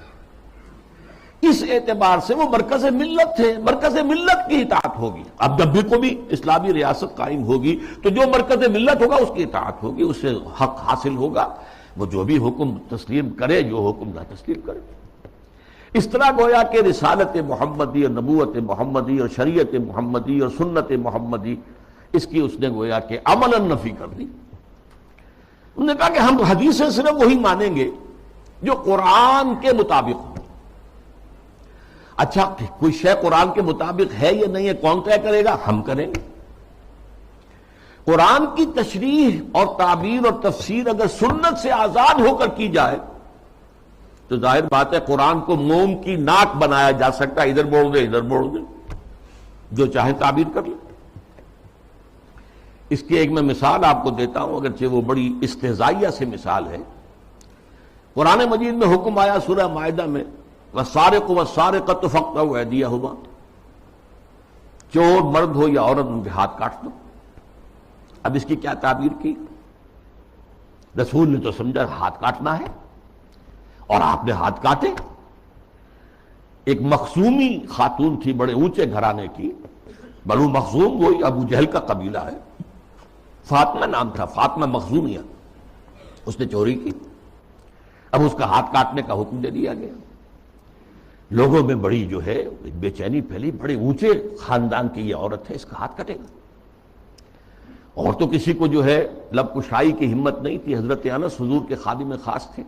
Speaker 1: اس اعتبار سے وہ مرکز ملت تھے، مرکز ملت کی اطاعت ہوگی۔ اب جب بھی کوئی اسلامی ریاست قائم ہوگی تو جو مرکز ملت ہوگا اس کی اطاعت ہوگی، اس سے حق حاصل ہوگا، وہ جو بھی حکم تسلیم کرے، جو حکم نہ تسلیم کرے۔ اس طرح گویا کہ رسالت محمدی اور نبوت محمدی اور شریعت محمدی اور سنت محمدی، اس کی اس نے گویا کہ عملاً نفی کر دی۔ انہوں نے کہا کہ ہم حدیثیں صرف وہی مانیں گے جو قرآن کے مطابق ہو۔ اچھا کوئی شے قرآن کے مطابق ہے یا نہیں ہے کون طے کرے گا؟ ہم کریں گے۔ قرآن کی تشریح اور تعبیر اور تفسیر اگر سنت سے آزاد ہو کر کی جائے تو ظاہر بات ہے قرآن کو موم کی ناک بنایا جا سکتا ہے، ادھر موڑ دے ادھر موڑ دے، جو چاہے تعبیر کر لے۔ اس کی ایک میں مثال آپ کو دیتا ہوں، اگرچہ وہ بڑی استہزائیہ سے مثال ہے۔ قرآن مجید میں حکم آیا سورہ مائدہ میں والسارق والسارقۃ فاقطعوا ایدیہما، چور مرد ہو یا عورت ان کے ہاتھ کاٹ دو۔ اب اس کی کیا تعبیر کی؟ رسول نے تو سمجھا ہاتھ کاٹنا ہے اور آپ نے ہاتھ کاٹے۔ ایک مخزومی خاتون تھی بڑے اونچے گھرانے کی، بنو مخزوم وہی ابو جہل کا قبیلہ ہے، فاطمہ نام تھا، فاطمہ مخزومیہ، اس نے چوری کی۔ اب اس کا ہاتھ کاٹنے کا حکم دے دیا گیا۔ لوگوں میں بڑی جو ہے بے چینی پھیلی، بڑے اونچے خاندان کی یہ عورت ہے، اس کا ہاتھ کٹے گا۔ اور تو کسی کو جو ہے لب کشائی کی ہمت نہیں تھی۔ حضرت انس حضور کے خادم خاص تھے،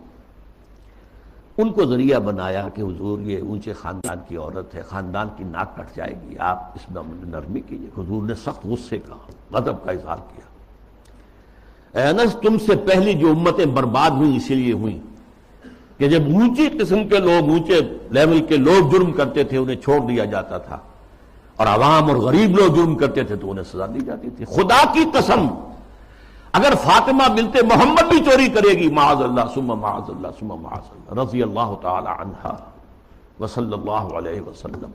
Speaker 1: ان کو ذریعہ بنایا کہ حضور یہ اونچے خاندان کی عورت ہے، خاندان کی ناک کٹ جائے گی، آپ اس میں نرمی کیجیے۔ حضور نے سخت غصے کا، غضب کا اظہار کیا۔ اے انس، تم سے پہلی جو امتیں برباد ہوئیں اسی لیے ہوئیں کہ جب اونچی قسم کے لوگ، اونچے لیول کے لوگ جرم کرتے تھے انہیں چھوڑ دیا جاتا تھا، اور عوام اور غریب لوگ جرم کرتے تھے تو انہیں سزا دی جاتی تھی۔ خدا کی قسم اگر فاطمہ بنت محمد بھی چوری کرے گی، معاذ اللہ ثم معاذ اللہ ثم معاذ اللہ، رضی اللہ تعالی عنہا وصلی اللہ علیہ وسلم،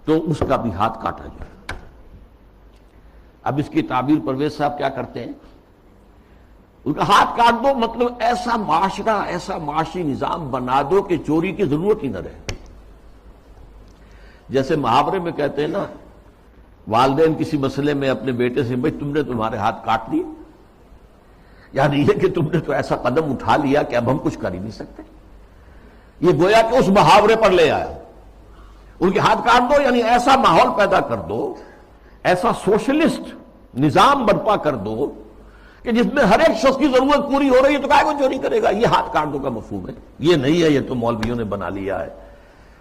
Speaker 1: تو اس کا بھی ہاتھ کاٹا جائے۔ اب اس کی تعبیر پرویز صاحب کیا کرتے ہیں؟ ان کا ہاتھ کاٹ دو مطلب ایسا معاشرہ، ایسا معاشی نظام بنا دو کہ چوری کی ضرورت ہی نہ رہے۔ جیسے محاورے میں کہتے ہیں نا، والدین کسی مسئلے میں اپنے بیٹے سے، بھائی تم نے تمہارے ہاتھ کاٹ دیے، یعنی یہ کہ تم نے تو ایسا قدم اٹھا لیا کہ اب ہم کچھ کر ہی نہیں سکتے۔ یہ گویا کہ اس محاورے پر لے آیا، ان کے ہاتھ کاٹ دو یعنی ایسا ماحول پیدا کر دو، ایسا سوشلسٹ نظام برپا کر دو کہ جس میں ہر ایک شخص کی ضرورت پوری ہو رہی ہے تو کہا کو چوری کرے گا۔ یہ ہاتھ کاٹ دو کا مفہوم ہے، یہ نہیں ہے، یہ تو مولویوں نے بنا لیا ہے،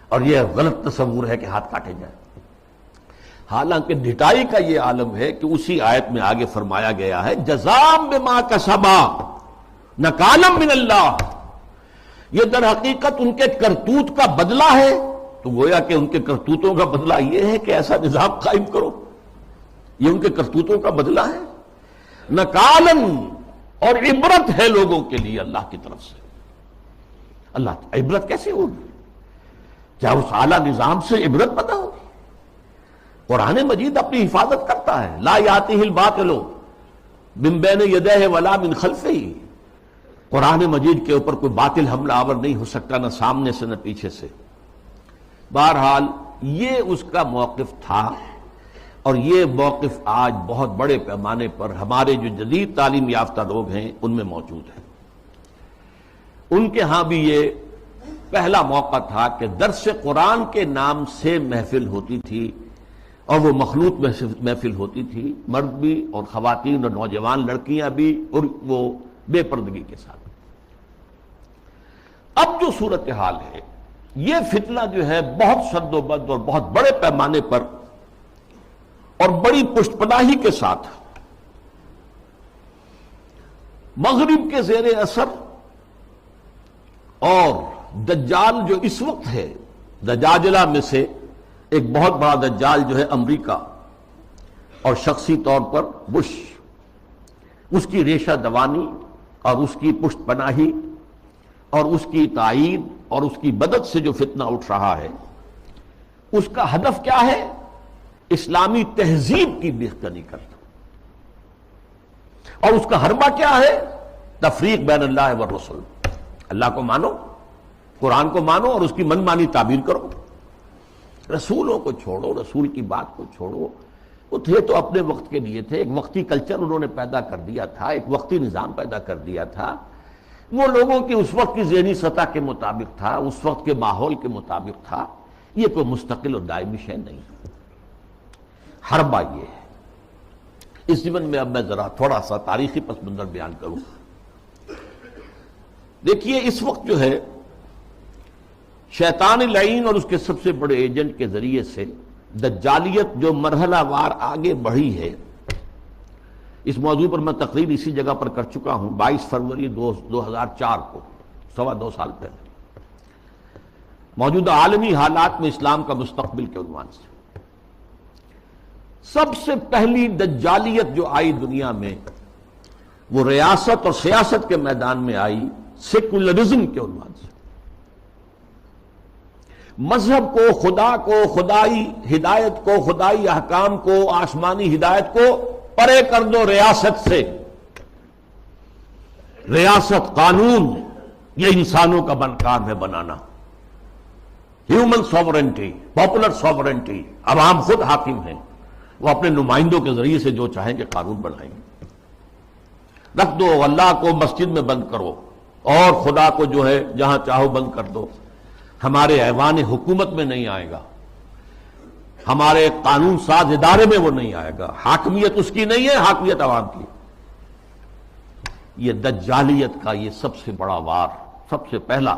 Speaker 1: اور یہ غلط تصور ہے کہ ہاتھ کاٹے جائیں۔ حالانکہ ڈھٹائی کا یہ عالم ہے کہ اسی آیت میں آگے فرمایا گیا ہے جزام بما کسبا نکالم من اللہ، یہ در حقیقت ان کے کرتوت کا بدلہ ہے۔ تو گویا کہ ان کے کرتوتوں کا بدلہ یہ ہے کہ ایسا نظام قائم کرو، یہ ان کے کرتوتوں کا بدلہ ہے۔ نکالن، اور عبرت ہے لوگوں کے لیے اللہ کی طرف سے۔ اللہ عبرت کیسے ہوگی؟ کیا اس اعلیٰ نظام سے عبرت پیدا ہوگی؟ قرآن مجید اپنی حفاظت کرتا ہے، لا یاتیہ الباطل من بین یدیہ ولا من خلفہ، قرآن مجید کے اوپر کوئی باطل حملہ آور نہیں ہو سکتا، نہ سامنے سے نہ پیچھے سے۔ بہرحال یہ اس کا موقف تھا، اور یہ موقف آج بہت بڑے پیمانے پر ہمارے جو جدید تعلیم یافتہ لوگ ہیں ان میں موجود ہے۔ ان کے ہاں بھی یہ پہلا موقع تھا کہ درس قرآن کے نام سے محفل ہوتی تھی، اور وہ مخلوط محفل ہوتی تھی، مرد بھی اور خواتین اور نوجوان لڑکیاں بھی، اور وہ بے پردگی کے ساتھ۔ اب جو صورتحال ہے، یہ فتنہ جو ہے بہت شد و بد اور بہت بڑے پیمانے پر اور بڑی پشت پناہی کے ساتھ مغرب کے زیر اثر، اور دجال جو اس وقت ہے، دجاجلہ میں سے ایک بہت بڑا دجال جو ہے امریکہ، اور شخصی طور پر بش، اس کی ریشہ دوانی اور اس کی پشت پناہی اور اس کی تائید اور اس کی مدد سے جو فتنہ اٹھ رہا ہے، اس کا ہدف کیا ہے؟ اسلامی تہذیب کی بیخبری کرنا، اور اس کا حربہ کیا ہے؟ تفریق بین اللہ والرسل۔ اللہ کو مانو، قرآن کو مانو، اور اس کی من مانی تعبیر کرو، رسولوں کو چھوڑو، رسول کی بات کو چھوڑو۔ وہ تھے تو اپنے وقت کے لیے تھے، ایک وقتی کلچر انہوں نے پیدا کر دیا تھا، ایک وقتی نظام پیدا کر دیا تھا، وہ لوگوں کی اس وقت کی ذہنی سطح کے مطابق تھا، اس وقت کے ماحول کے مطابق تھا، یہ کوئی مستقل اور دائمی شے نہیں۔ حربہ یہ ہے۔ اس ضمن میں اب میں ذرا تھوڑا سا تاریخی پس منظر بیان کروں۔ دیکھیے اس وقت جو ہے شیطان لعین اور اس کے سب سے بڑے ایجنٹ کے ذریعے سے دجالیت جو مرحلہ وار آگے بڑھی ہے، اس موضوع پر میں تقریر اسی جگہ پر کر چکا ہوں 22 فروری 2004 کو، 2.25 سال پہلے، موجودہ عالمی حالات میں اسلام کا مستقبل کے عنوان سے۔ سب سے پہلی دجالیت جو آئی دنیا میں، وہ ریاست اور سیاست کے میدان میں آئی، سیکولرزم کے عنوان سے۔ مذہب کو، خدا کو، خدائی ہدایت کو، خدائی احکام کو، آسمانی ہدایت کو پرے کر دو ریاست سے۔ ریاست، قانون، یہ انسانوں کا کام ہے بنانا۔ ہیومن سوورنٹی، پاپولر سوورنٹی، عوام خود حاکم ہیں، وہ اپنے نمائندوں کے ذریعے سے جو چاہیں گے قانون بنائیں گے۔ رکھ دو اللہ کو مسجد میں بند کرو اور خدا کو جو ہے جہاں چاہو بند کر دو، ہمارے ایوان حکومت میں نہیں آئے گا، ہمارے قانون ساز ادارے میں وہ نہیں آئے گا، حاکمیت اس کی نہیں ہے، حاکمیت عوام کی۔ یہ دجالیت کا یہ سب سے بڑا وار، سب سے پہلا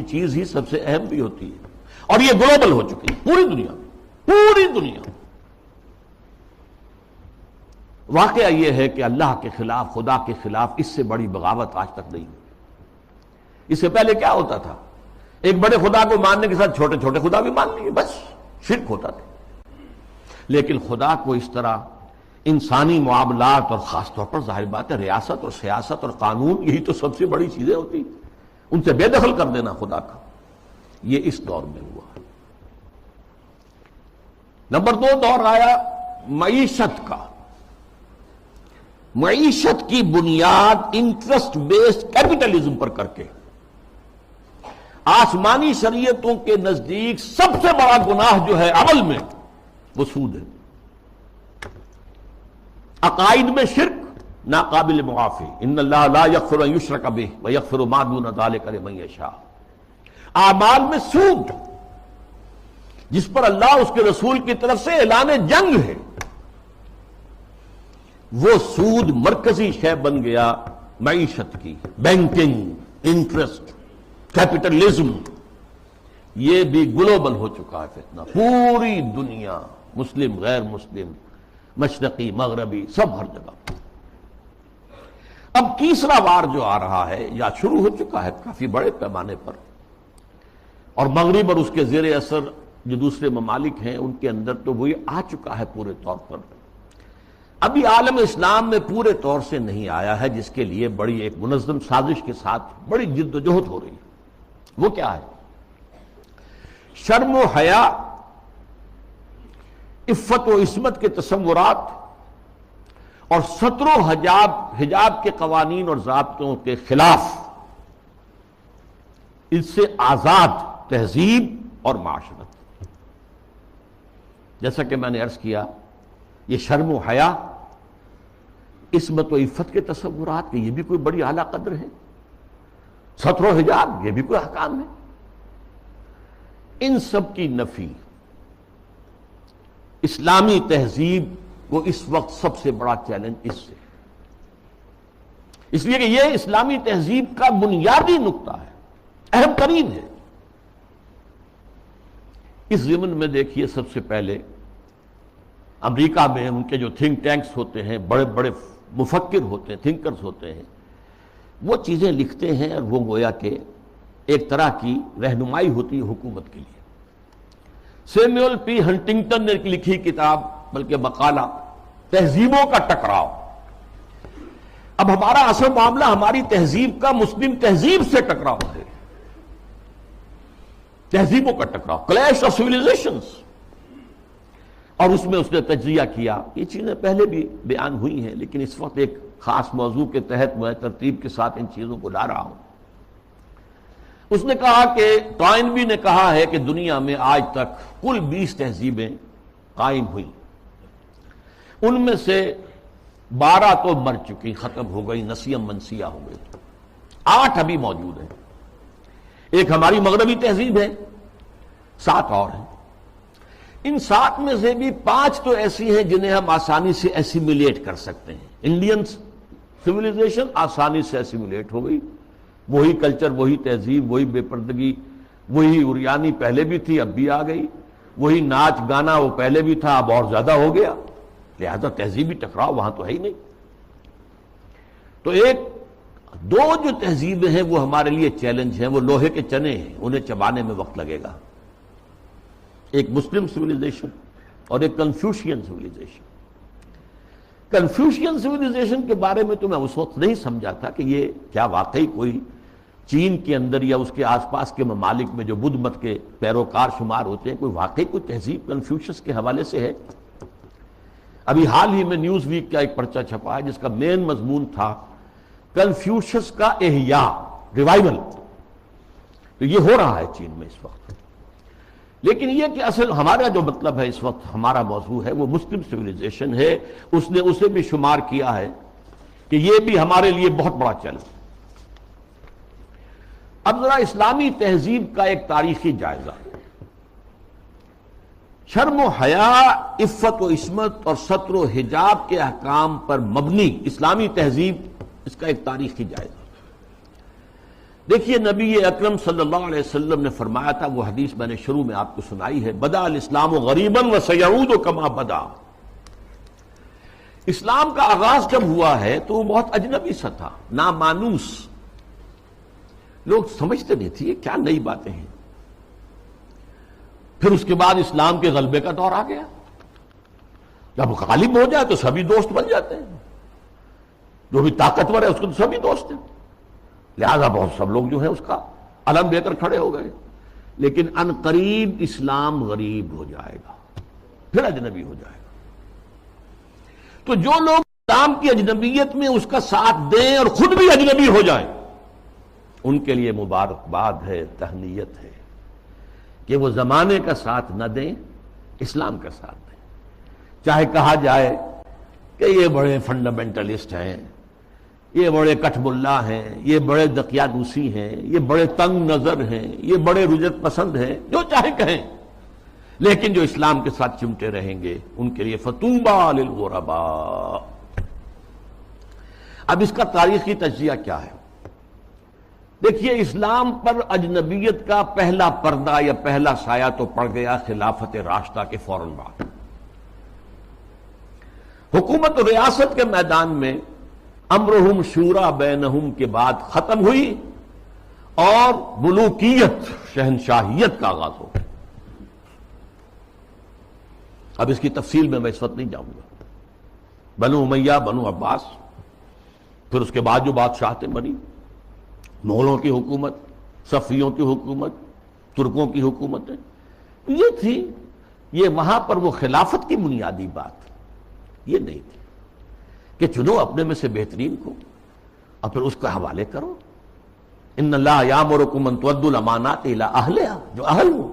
Speaker 1: چیز ہی سب سے اہم بھی ہوتی ہے، اور یہ گلوبل ہو چکی ہے پوری دنیا میں، پوری دنیا۔ واقعہ یہ ہے کہ اللہ کے خلاف، خدا کے خلاف اس سے بڑی بغاوت آج تک نہیں ہوئی۔ اس سے پہلے کیا ہوتا تھا؟ ایک بڑے خدا کو ماننے کے ساتھ چھوٹے چھوٹے خدا بھی مان لیے، بس شرک ہوتا تھا۔ لیکن خدا کو اس طرح انسانی معاملات، اور خاص طور پر ظاہر بات ہے ریاست اور سیاست اور قانون، یہی تو سب سے بڑی چیزیں ہوتی، ان سے بے دخل کر دینا خدا کا، یہ اس دور میں ہوا۔ نمبر 2 دور آیا معیشت کا۔ معیشت کی بنیاد انٹرسٹ بیسڈ کیپٹلزم پر کر کے، آسمانی شریعتوں کے نزدیک سب سے بڑا گناہ جو ہے عمل میں، وہ سود ہے۔ عقائد میں شرک ناقابل معافی، ان اللہ لا یغفر ان یشرک بہ ویغفر ما دون ذلک لمن یشاء۔ اعمال میں سود، جس پر اللہ اس کے رسول کی طرف سے اعلان جنگ ہے، وہ سود مرکزی شے بن گیا معیشت کی۔ بینکنگ، انٹرسٹ، کیپٹلزم، یہ بھی گلوبل ہو چکا ہے فتنہ، پوری دنیا، مسلم غیر مسلم، مشرقی مغربی، سب ہر جگہ۔ اب تیسرا وار جو آ رہا ہے یا شروع ہو چکا ہے کافی بڑے پیمانے پر، اور مغرب اور اس کے زیر اثر جو دوسرے ممالک ہیں ان کے اندر تو وہی آ چکا ہے پورے طور پر۔ ابھی عالم اسلام میں پورے طور سے نہیں آیا ہے، جس کے لیے بڑی ایک منظم سازش کے ساتھ بڑی جد و جہد ہو رہی ہے۔ وہ کیا ہے؟ شرم و حیا، عفت و عصمت کے تصورات، اور ستر و حجاب کے قوانین اور ضابطوں کے خلاف، اس سے آزاد تہذیب اور معاشرت۔ جیسا کہ میں نے عرض کیا، یہ شرم و حیا، عصمت و عفت کے تصورات، کہ یہ بھی کوئی بڑی اعلیٰ قدر ہے، ستر و حجاب یہ بھی کوئی احکام ہے، ان سب کی نفی اسلامی تہذیب کو اس وقت سب سے بڑا چیلنج اس سے، اس لیے کہ یہ اسلامی تہذیب کا بنیادی نقطہ ہے، اہم ترین ہے۔ اس ضمن میں دیکھیے، سب سے پہلے امریکہ میں ان کے جو تھنک ٹینکس ہوتے ہیں، بڑے بڑے مفکر ہوتے ہیں، تھنکرز ہوتے ہیں، وہ چیزیں لکھتے ہیں، اور وہ گویا کہ ایک طرح کی رہنمائی ہوتی ہے حکومت کے لیے۔ سیموئل پی ہنٹنگٹن نے لکھی کتاب، بلکہ مقالہ، تہذیبوں کا ٹکراؤ۔ اب ہمارا اصل معاملہ ہماری تہذیب کا مسلم تہذیب سے ٹکراؤ ہے، تہذیبوں کا ٹکراؤ، کلیش آف سویلائزیشنز۔ اور اس میں اس نے تجزیہ کیا، یہ چیزیں پہلے بھی بیان ہوئی ہیں، لیکن اس وقت ایک خاص موضوع کے تحت میں ترتیب کے ساتھ ان چیزوں کو لا رہا ہوں۔ اس نے کہا کہ ٹوائنبی نے کہا ہے کہ دنیا میں آج تک کل 20 تہذیبیں قائم ہوئیں، ان میں سے 12 تو مر چکی، ختم ہو گئی، نسیم منسیہ ہو گئی، 8 ابھی موجود ہیں۔ ایک ہماری مغربی تہذیب ہے، 7 اور ہیں۔ ان 7 میں سے بھی 5 تو ایسی ہیں جنہیں ہم آسانی سے ایسیمیلیٹ کر سکتے ہیں۔ انڈین سویلائزیشن آسانی سے ایسیمیلیٹ ہو گئی، وہی کلچر، وہی تہذیب، وہی بے پردگی، وہی اریانی پہلے بھی تھی اب بھی آ گئی، وہی ناچ گانا وہ پہلے بھی تھا اب اور زیادہ ہو گیا، لہذا تہذیبی ٹکراؤ وہاں تو ہے ہی نہیں۔ تو ایک دو جو تہذیبیں ہیں وہ ہمارے لیے چیلنج ہیں، وہ لوہے کے چنے ہیں، انہیں چبانے میں وقت لگے گا۔ ایک مسلم سویلائزیشن اور ایک کنفیوشین سویلائزیشن۔ کنفیوشین سویلائزیشن کے بارے میں تو میں اس وقت نہیں سمجھا تھا کہ یہ کیا واقعی کوئی چین کے اندر یا اس کے آس پاس کے ممالک میں جو بدھ مت کے پیروکار شمار ہوتے ہیں، کوئی واقعی کوئی تہذیب کنفیوشس کے حوالے سے ہے؟ ابھی حال ہی میں نیوز ویک کا ایک پرچہ چھپا ہے جس کا مین مضمون تھا کنفیوشس کا احیاء، ریوائول۔ تو یہ ہو رہا ہے چین میں اس وقت۔ لیکن یہ کہ اصل ہمارا جو مطلب ہے اس وقت، ہمارا موضوع ہے وہ مسلم سویلائزیشن ہے۔ اس نے اسے بھی شمار کیا ہے کہ یہ بھی ہمارے لیے بہت بڑا چیلنج۔ اب ذرا اسلامی تہذیب کا ایک تاریخی جائزہ، شرم و حیا، عفت و عصمت اور ستر و حجاب کے احکام پر مبنی اسلامی تہذیب، اس کا ایک تاریخی جائزہ۔ دیکھیے نبی اکرم صلی اللہ علیہ وسلم نے فرمایا تھا، وہ حدیث میں نے شروع میں آپ کو سنائی ہے، بدأ الاسلام غریبا وسیعود کما بدا۔ اسلام کا آغاز جب ہوا ہے تو وہ بہت اجنبی سا تھا، نامانوس، لوگ سمجھتے نہیں تھے یہ کیا نئی باتیں ہیں۔ پھر اس کے بعد اسلام کے غلبے کا دور آ گیا، جب غالب ہو جائے تو سبھی دوست بن جاتے ہیں، جو بھی طاقتور ہے اس کو تو سبھی دوست ہیں، لہذا بہت سب لوگ جو ہیں اس کا علم لے کر کھڑے ہو گئے۔ لیکن ان قریب اسلام غریب ہو جائے گا، پھر اجنبی ہو جائے گا۔ تو جو لوگ اسلام کی اجنبیت میں اس کا ساتھ دیں اور خود بھی اجنبی ہو جائیں، ان کے لیے مبارکباد ہے، تہنیت ہے کہ وہ زمانے کا ساتھ نہ دیں، اسلام کا ساتھ دیں۔ چاہے کہا جائے کہ یہ بڑے فنڈامنٹلسٹ ہیں، یہ بڑے کٹھ ملا ہیں، یہ بڑے دقیانوسی ہیں، یہ بڑے تنگ نظر ہیں، یہ بڑے رجت پسند ہیں، جو چاہے کہیں، لیکن جو اسلام کے ساتھ چمٹے رہیں گے ان کے لیے فطوبیٰ للغرباء۔ اب اس کا تاریخی تجزیہ کیا ہے؟ دیکھیے اسلام پر اجنبیت کا پہلا پردہ یا پہلا سایہ تو پڑ گیا خلافت راشدہ کے فوراً بعد۔ حکومت و ریاست کے میدان میں امرہم شورا بینہم کے بعد ختم ہوئی اور ملوکیت، شہنشاہیت کا آغاز ہو گیا۔ اب اس کی تفصیل میں اس وقت نہیں جاؤں گا۔ بنو امیہ، بنو عباس، پھر اس کے بعد جو بادشاہتیں بنی، مغلوں کی حکومت، صفویوں کی حکومت، ترکوں کی حکومتیں، یہ تھی۔ یہ وہاں پر وہ خلافت کی بنیادی بات یہ نہیں تھی کہ چنو اپنے میں سے بہترین کو اور پھر اس کا حوالے کرو۔ ان اللہ یامرکم ان تؤدوا الامانات الی اہلھا، جو اہل ہو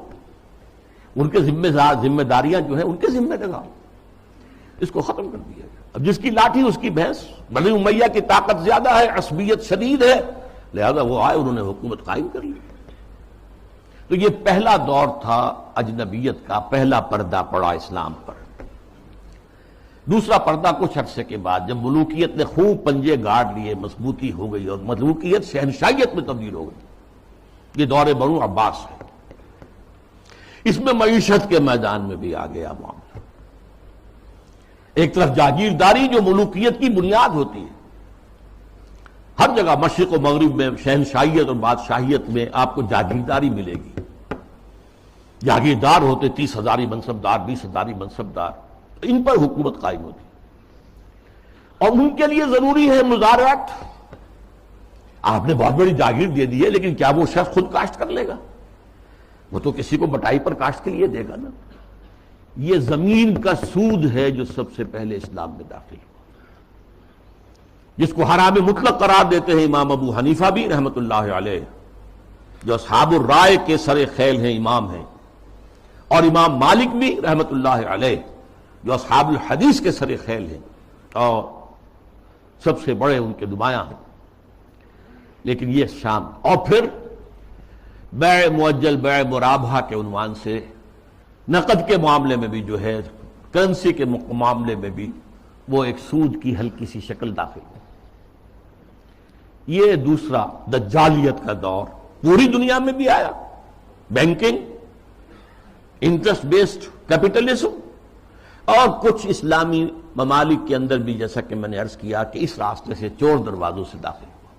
Speaker 1: ان کے ذمہ داریاں جو ہیں ان کے ذمہ لگاؤ۔ اس کو ختم کر دیا گیا۔ اب جس کی لاٹھی اس کی بھینس۔ بنی امیہ کی طاقت زیادہ ہے، عصبیت شدید ہے، لہذا وہ آئے، انہوں نے حکومت قائم کر لی۔ تو یہ پہلا دور تھا اجنبیت کا، پہلا پردہ پڑا اسلام پر۔ دوسرا پردہ کچھ عرصے کے بعد جب ملوکیت نے خوب پنجے گاڑ لیے، مضبوطی ہو گئی اور ملوکیت شہنشاہیت میں تبدیل ہو گئی، یہ دور بنو عباس ہے۔ اس میں معیشت کے میدان میں بھی آ گیا معاملہ۔ ایک طرف جاگیرداری جو ملوکیت کی بنیاد ہوتی ہے، ہر جگہ مشرق و مغرب میں شہنشاہیت اور بادشاہیت میں آپ کو جاگیرداری ملے گی۔ جاگیردار ہوتے 30,000 منصبدار، 20,000 منصبدار، ان پر حکومت قائم ہوتی اور ان کے لیے ضروری ہے مزارعت۔ آپ نے بہت بڑی جاگیر دے دی ہے، لیکن کیا وہ شخص خود کاشت کر لے گا؟ وہ تو کسی کو بٹائی پر کاشت کے لیے دے گا نا۔ یہ زمین کا سود ہے جو سب سے پہلے اسلام میں داخل ہوا، جس کو حرام مطلق قرار دیتے ہیں امام ابو حنیفہ بھی رحمت اللہ علیہ، جو اصحاب الرائے کے سر خیل ہیں، امام ہیں، اور امام مالک بھی رحمت اللہ علیہ جو اصحاب الحدیث کے سر خیل ہیں اور سب سے بڑے ان کے نمایاں ہیں۔ لیکن یہ شام، اور پھر بیع مؤجل، بیع مرابحہ کے عنوان سے نقد کے معاملے میں بھی جو ہے، کرنسی کے معاملے میں بھی وہ ایک سود کی ہلکی سی شکل داخل ہے۔ یہ دوسرا دجالیت کا دور پوری دنیا میں بھی آیا، بینکنگ، انٹرسٹ بیسڈ کیپٹلزم، اور کچھ اسلامی ممالک کے اندر بھی، جیسا کہ میں نے عرض کیا کہ اس راستے سے چور دروازوں سے داخل ہوا۔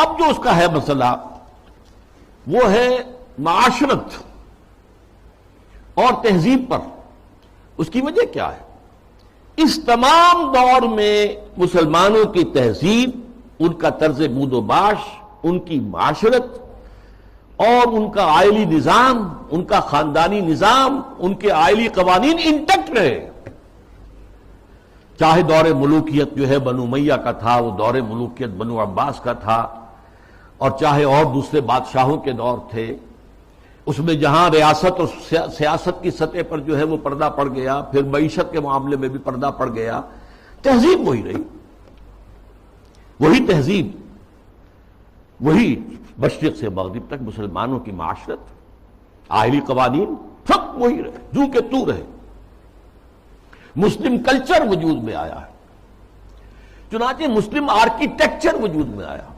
Speaker 1: اب جو اس کا ہے مسئلہ وہ ہے معاشرت اور تہذیب پر۔ اس کی وجہ کیا ہے؟ اس تمام دور میں مسلمانوں کی تہذیب، ان کا طرز بود و باش، ان کی معاشرت اور ان کا عائلی نظام، ان کا خاندانی نظام، ان کے عائلی قوانین انٹیکٹ رہے. چاہے دور ملوکیت جو ہے بنو امیہ کا تھا، وہ دور ملوکیت بنو عباس کا تھا، اور چاہے اور دوسرے بادشاہوں کے دور تھے، اس میں جہاں ریاست اور سیاست کی سطح پر جو ہے وہ پردہ پڑ گیا، پھر معیشت کے معاملے میں بھی پردہ پڑ گیا، تہذیب وہی رہی. وہی تہذیب، وہی مشرق سے مغرب تک مسلمانوں کی معاشرت، عائلی قوانین سب وہی رہے، جو کہ تو رہے. مسلم کلچر وجود میں آیا ہے، چنانچہ مسلم آرکیٹیکچر وجود میں آیا.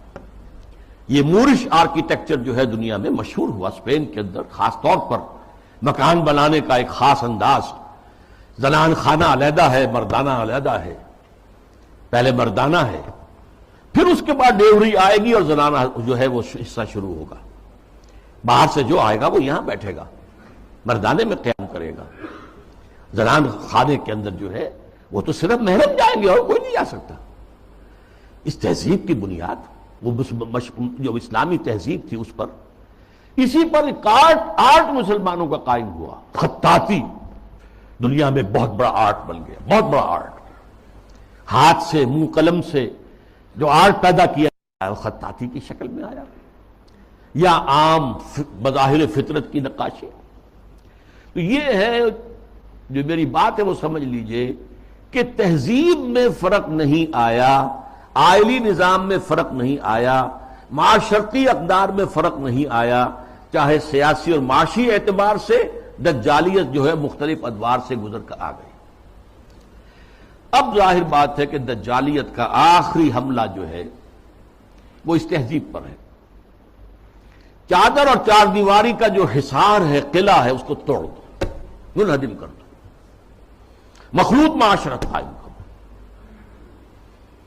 Speaker 1: یہ مورش آرکیٹیکچر جو ہے دنیا میں مشہور ہوا، اسپین کے اندر خاص طور پر مکان بنانے کا ایک خاص انداز. زنان خانہ علیحدہ ہے، مردانہ علیحدہ ہے. پہلے مردانہ ہے، پھر اس کے بعد ڈیوری آئے گی اور زنانہ جو ہے وہ حصہ شروع ہوگا. باہر سے جو آئے گا وہ یہاں بیٹھے گا، مردانے میں قیام کرے گا. زنان خانے کے اندر جو ہے وہ تو صرف محرم جائیں گے اور کوئی نہیں جا سکتا. اس تہذیب کی بنیاد وہ جو اسلامی تہذیب تھی، اس پر، اسی پر ایک آرٹ مسلمانوں کا قائم ہوا. خطاطی دنیا میں بہت بڑا آرٹ بن گیا، بہت بڑا آرٹ. ہاتھ سے، منہ قلم سے جو آرٹ پیدا کیا ہے وہ خطاطی کی شکل میں آیا، یا عام بظاہر فطرت کی نقاشی. تو یہ ہے جو میری بات ہے وہ سمجھ لیجئے کہ تہذیب میں فرق نہیں آیا، عائلی نظام میں فرق نہیں آیا، معاشرتی اقدار میں فرق نہیں آیا، چاہے سیاسی اور معاشی اعتبار سے دجالیت جو ہے مختلف ادوار سے گزر کر آ گئی. اب ظاہر بات ہے کہ دجالیت کا آخری حملہ جو ہے وہ اس تہذیب پر ہے. چادر اور چار دیواری کا جو حصار ہے، قلعہ ہے، اس کو توڑ دو، منہدم کر دو، مخلوط معاشرت قائم کرو.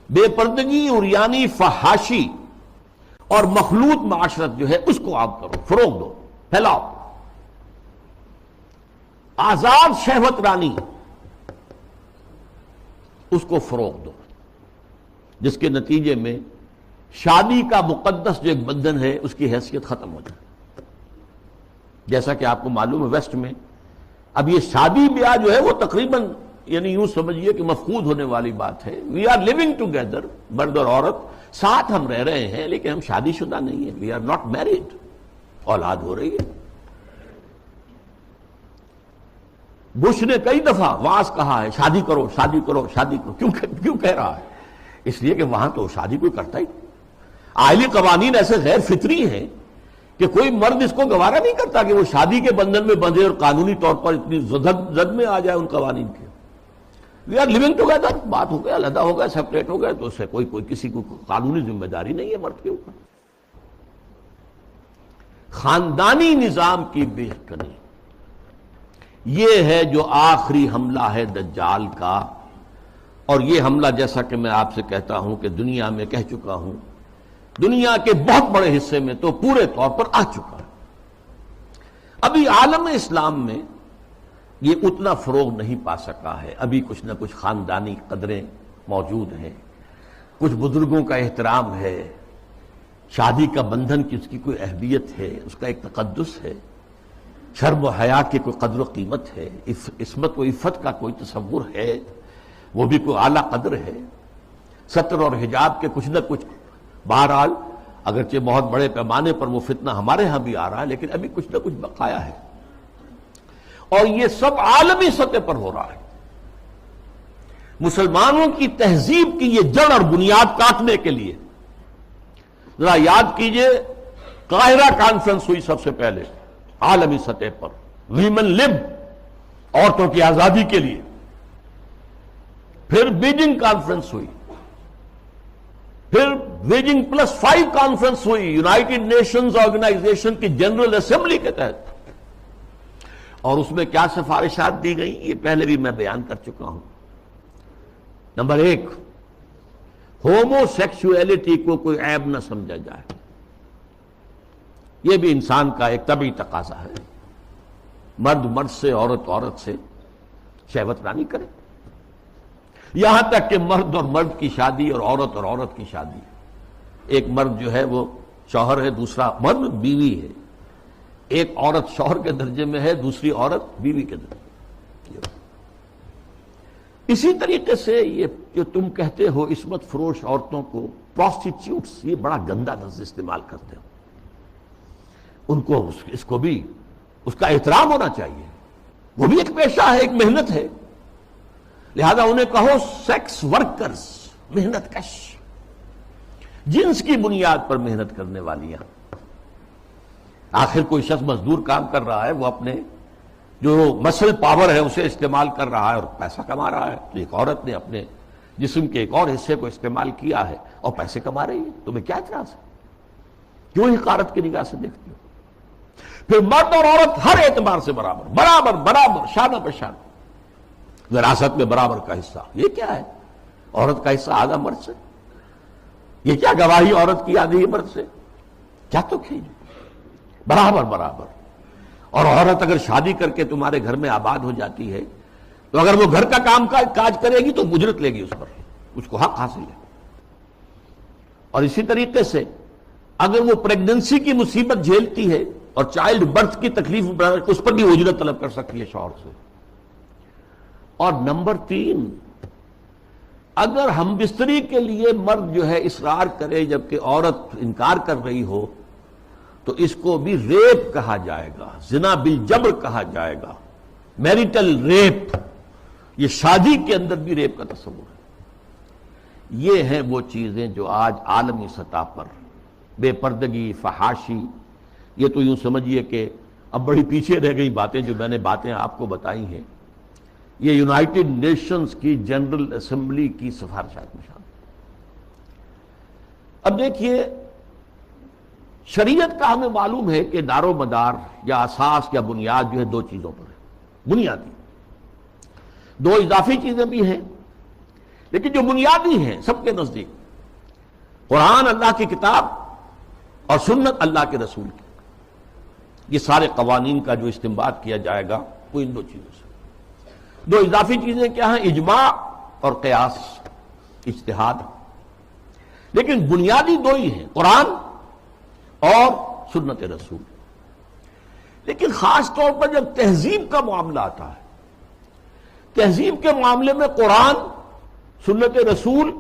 Speaker 1: بے پردگی، عریانی، فحاشی اور مخلوط معاشرت جو ہے اس کو عام کرو، فروغ دو، پھیلاؤ. آزاد شہوت رانی، اس کو فروغ دو، جس کے نتیجے میں شادی کا مقدس جو ایک بندھن ہے اس کی حیثیت ختم ہو جائے. جیسا کہ آپ کو معلوم ہے ویسٹ میں اب یہ شادی بیاہ جو ہے وہ تقریباً یعنی یوں سمجھیے کہ مفقود ہونے والی بات ہے. وی آر لیونگ ٹوگیدر، مرد اور عورت ساتھ ہم رہ رہے ہیں، لیکن ہم شادی شدہ نہیں ہیں. We are not married. اولاد ہو رہی ہے. بش نے کئی دفعہ واعظ کہا ہے شادی کرو، شادی کرو، شادی کرو. کیوں کہہ رہا ہے؟ اس لیے کہ وہاں تو شادی کوئی کرتا ہی. عائلی قوانین ایسے غیر فطری ہیں کہ کوئی مرد اس کو گوارا نہیں کرتا کہ وہ شادی کے بندھن میں بندھے اور قانونی طور پر اتنی زد میں آ جائے ان قوانین کے. وی آر لیونگ ٹوگیدر، بات ہو گیا، علیحدہ ہو گیا، سیپریٹ ہو گیا، تو اس سے کوئی کسی کو قانونی ذمہ داری نہیں ہے مرد کے اوپر. خاندانی نظام کی بہتری، یہ ہے جو آخری حملہ ہے دجال کا. اور یہ حملہ جیسا کہ میں آپ سے کہتا ہوں کہ دنیا میں کہہ چکا ہوں، دنیا کے بہت بڑے حصے میں تو پورے طور پر آ چکا ہے. ابھی عالم اسلام میں یہ اتنا فروغ نہیں پا سکا ہے. ابھی کچھ نہ کچھ خاندانی قدریں موجود ہیں، کچھ بزرگوں کا احترام ہے، شادی کا بندھن کی اس کی کوئی اہمیت ہے، اس کا ایک تقدس ہے، شرم و حیا کی کوئی قدر و قیمت ہے، عصمت و عفت کا کوئی تصور ہے، وہ بھی کوئی اعلیٰ قدر ہے. ستر اور حجاب کے کچھ نہ کچھ، بہرحال اگرچہ بہت بڑے پیمانے پر وہ فتنہ ہمارے ہاں بھی آ رہا ہے، لیکن ابھی کچھ نہ کچھ بقایا ہے. اور یہ سب عالمی سطح پر ہو رہا ہے. مسلمانوں کی تہذیب کی یہ جڑ اور بنیاد کاٹنے کے لیے ذرا یاد کیجئے، قاہرہ کانفرنس ہوئی سب سے پہلے عالمی سطح پر، ویمن لب، عورتوں کی آزادی کے لیے. پھر بیجنگ کانفرنس ہوئی، پھر بیجنگ +5 کانفرنس ہوئی یونائٹڈ نیشنز آرگنائزیشن کی جنرل اسمبلی کے تحت. اور اس میں کیا سفارشات دی گئی یہ پہلے بھی میں بیان کر چکا ہوں. نمبر 1، ہومو سیکسولیٹی کو کوئی عیب نہ سمجھا جائے. یہ بھی انسان کا ایک طبعی تقاضا ہے. مرد مرد سے، عورت عورت سے شہوت رانی کرے. یہاں تک کہ مرد اور مرد کی شادی اور عورت کی شادی، ایک مرد جو ہے وہ شوہر ہے، دوسرا مرد بیوی ہے. ایک عورت شوہر کے درجے میں ہے، دوسری عورت بیوی کے درجے میں. اسی طریقے سے یہ جو تم کہتے ہو عصمت فروش عورتوں کو پروسٹیٹیوٹس، یہ بڑا گندا لفظ استعمال کرتے ہو. ان کو اس کو بھی اس کا احترام ہونا چاہیے. وہ بھی ایک پیشہ ہے، ایک محنت ہے. لہذا انہیں کہو سیکس ورکرز، محنت کش، جنس کی بنیاد پر محنت کرنے والیاں. آخر کوئی شخص مزدور کام کر رہا ہے، وہ اپنے جو مسل پاور ہے اسے استعمال کر رہا ہے اور پیسہ کما رہا ہے. تو ایک عورت نے اپنے جسم کے ایک اور حصے کو استعمال کیا ہے اور پیسے کما رہی ہے. تمہیں کیا اعتراض ہے؟ کیوں حقارت کی نگاہ سے دیکھتی ہو؟ پھر مرد اور عورت ہر اعتبار سے برابر برابر برابر، شانہ بہ شانہ، وراثت میں برابر کا حصہ. یہ کیا ہے؟ عورت کا حصہ آدھا مرد سے. یہ کیا گواہی عورت کی آدھی مرد سے؟ کیا تو کھیجو برابر برابر. اور عورت اگر شادی کر کے تمہارے گھر میں آباد ہو جاتی ہے تو اگر وہ گھر کا کام کاج کرے گی تو اجرت لے گی اس پر، اس کو حق حاصل ہے. اور اسی طریقے سے اگر وہ پریگننسی کی مصیبت جھیلتی ہے اور چائلڈ برتھ کی تکلیف اس پر بھی اجرت طلب کر سکتی ہے شوہر سے. اور نمبر 3، اگر ہم بستری کے لیے مرد جو ہے اصرار کرے جبکہ عورت انکار کر رہی ہو تو اس کو بھی ریپ کہا جائے گا، زنا بالجبر کہا جائے گا، میریٹل ریپ. یہ شادی کے اندر بھی ریپ کا تصور ہے. یہ ہیں وہ چیزیں جو آج عالمی سطح پر بے پردگی، فحاشی، یہ تو یوں سمجھیے کہ اب بڑی پیچھے رہ گئی باتیں. جو میں نے باتیں آپ کو بتائی ہیں یہ یونائٹڈ نیشنز کی جنرل اسمبلی کی سفارشات میں شامل. اب دیکھیے، شریعت کا ہمیں معلوم ہے کہ دار و مدار یا اساس یا بنیاد جو ہے 2 چیزوں پر ہے. بنیادی 2 اضافی چیزیں بھی ہیں، لیکن جو بنیادی ہیں سب کے نزدیک قرآن اللہ کی کتاب اور سنت اللہ کے رسول کی. یہ سارے قوانین کا جو استنباط کیا جائے گا وہ ان 2 چیزوں سے. 2 اضافی چیزیں کیا ہیں؟ اجماع اور قیاس، اجتہاد. لیکن بنیادی 2 ہی ہیں، قرآن اور سنت رسول. لیکن خاص طور پر جب تہذیب کا معاملہ آتا ہے، تہذیب کے معاملے میں قرآن، سنت رسول،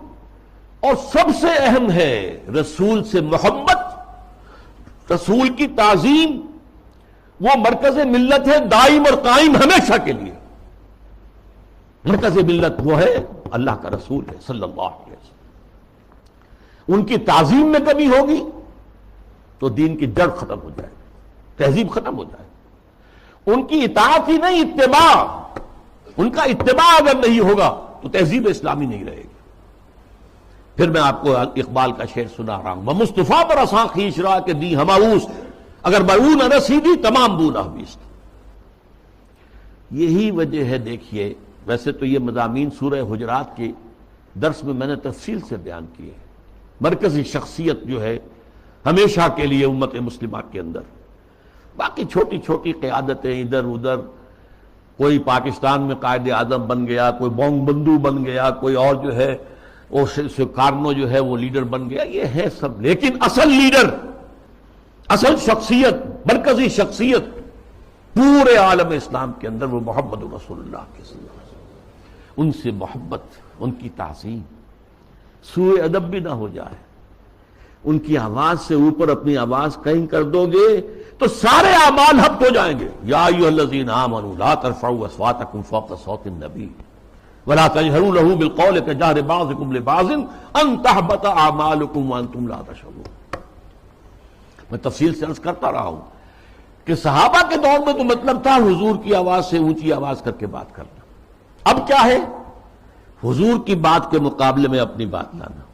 Speaker 1: اور سب سے اہم ہے رسول سے محبت، رسول کی تعظیم. وہ مرکز ملت ہے دائم اور قائم ہمیشہ کے لیے. مرکز ملت وہ ہے اللہ کا رسول ہے صلی اللہ علیہ وسلم. ان کی تعظیم میں کمی ہوگی تو دین کی جڑ ختم ہو جائے، تہذیب ختم ہو جائے. ان کی اطاعت ہی نہیں، اتباع. ان کا اتباع اگر نہیں ہوگا تو تہذیب اسلامی نہیں رہے گی. پھر میں آپ کو اقبال کا شعر سنا رہا ہوں، وہ مصطفیٰ پر اساں خیش را کے دی ہماؤس، اگر بہو نہ رسیدی تمام بو نہ بیست. یہی وجہ ہے. دیکھیے، ویسے تو یہ مضامین سورہ حجرات کے درس میں نے تفصیل سے بیان کیے. مرکزی شخصیت جو ہے ہمیشہ کے لیے امت مسلمہ کے اندر، باقی چھوٹی چھوٹی قیادتیں ادھر ادھر، کوئی پاکستان میں قائد اعظم بن گیا، کوئی بونگ بندو بن گیا، کوئی اور جو ہے وہ کارنو جو ہے وہ لیڈر بن گیا، یہ ہے سب. لیکن اصل لیڈر، اصل شخصیت، مرکزی شخصیت پورے عالم اسلام کے اندر وہ محمد رسول اللہ کے صلی اللہ علیہ وسلم. ان سے محبت، ان کی تعظیم، سوء ادب بھی نہ ہو جائے. ان کی آواز سے اوپر اپنی آواز کہیں کر دو گے تو سارے اعمال ہبط ہو جائیں گے. یا ایھا الذین آمنوا لا ترفعوا اصواتکم فوق صوت النبی ولا تجهروا له بالقول كجهر بعضكم لبعض ان تحبط اعمالكم وانتم لا تشعرون. میں تفصیل سے عرض کرتا رہا ہوں کہ صحابہ کے دور میں تو مطلب تھا حضور کی آواز سے اونچی آواز کر کے بات کرنا. اب کیا ہے؟ حضور کی بات کے مقابلے میں اپنی بات لانا.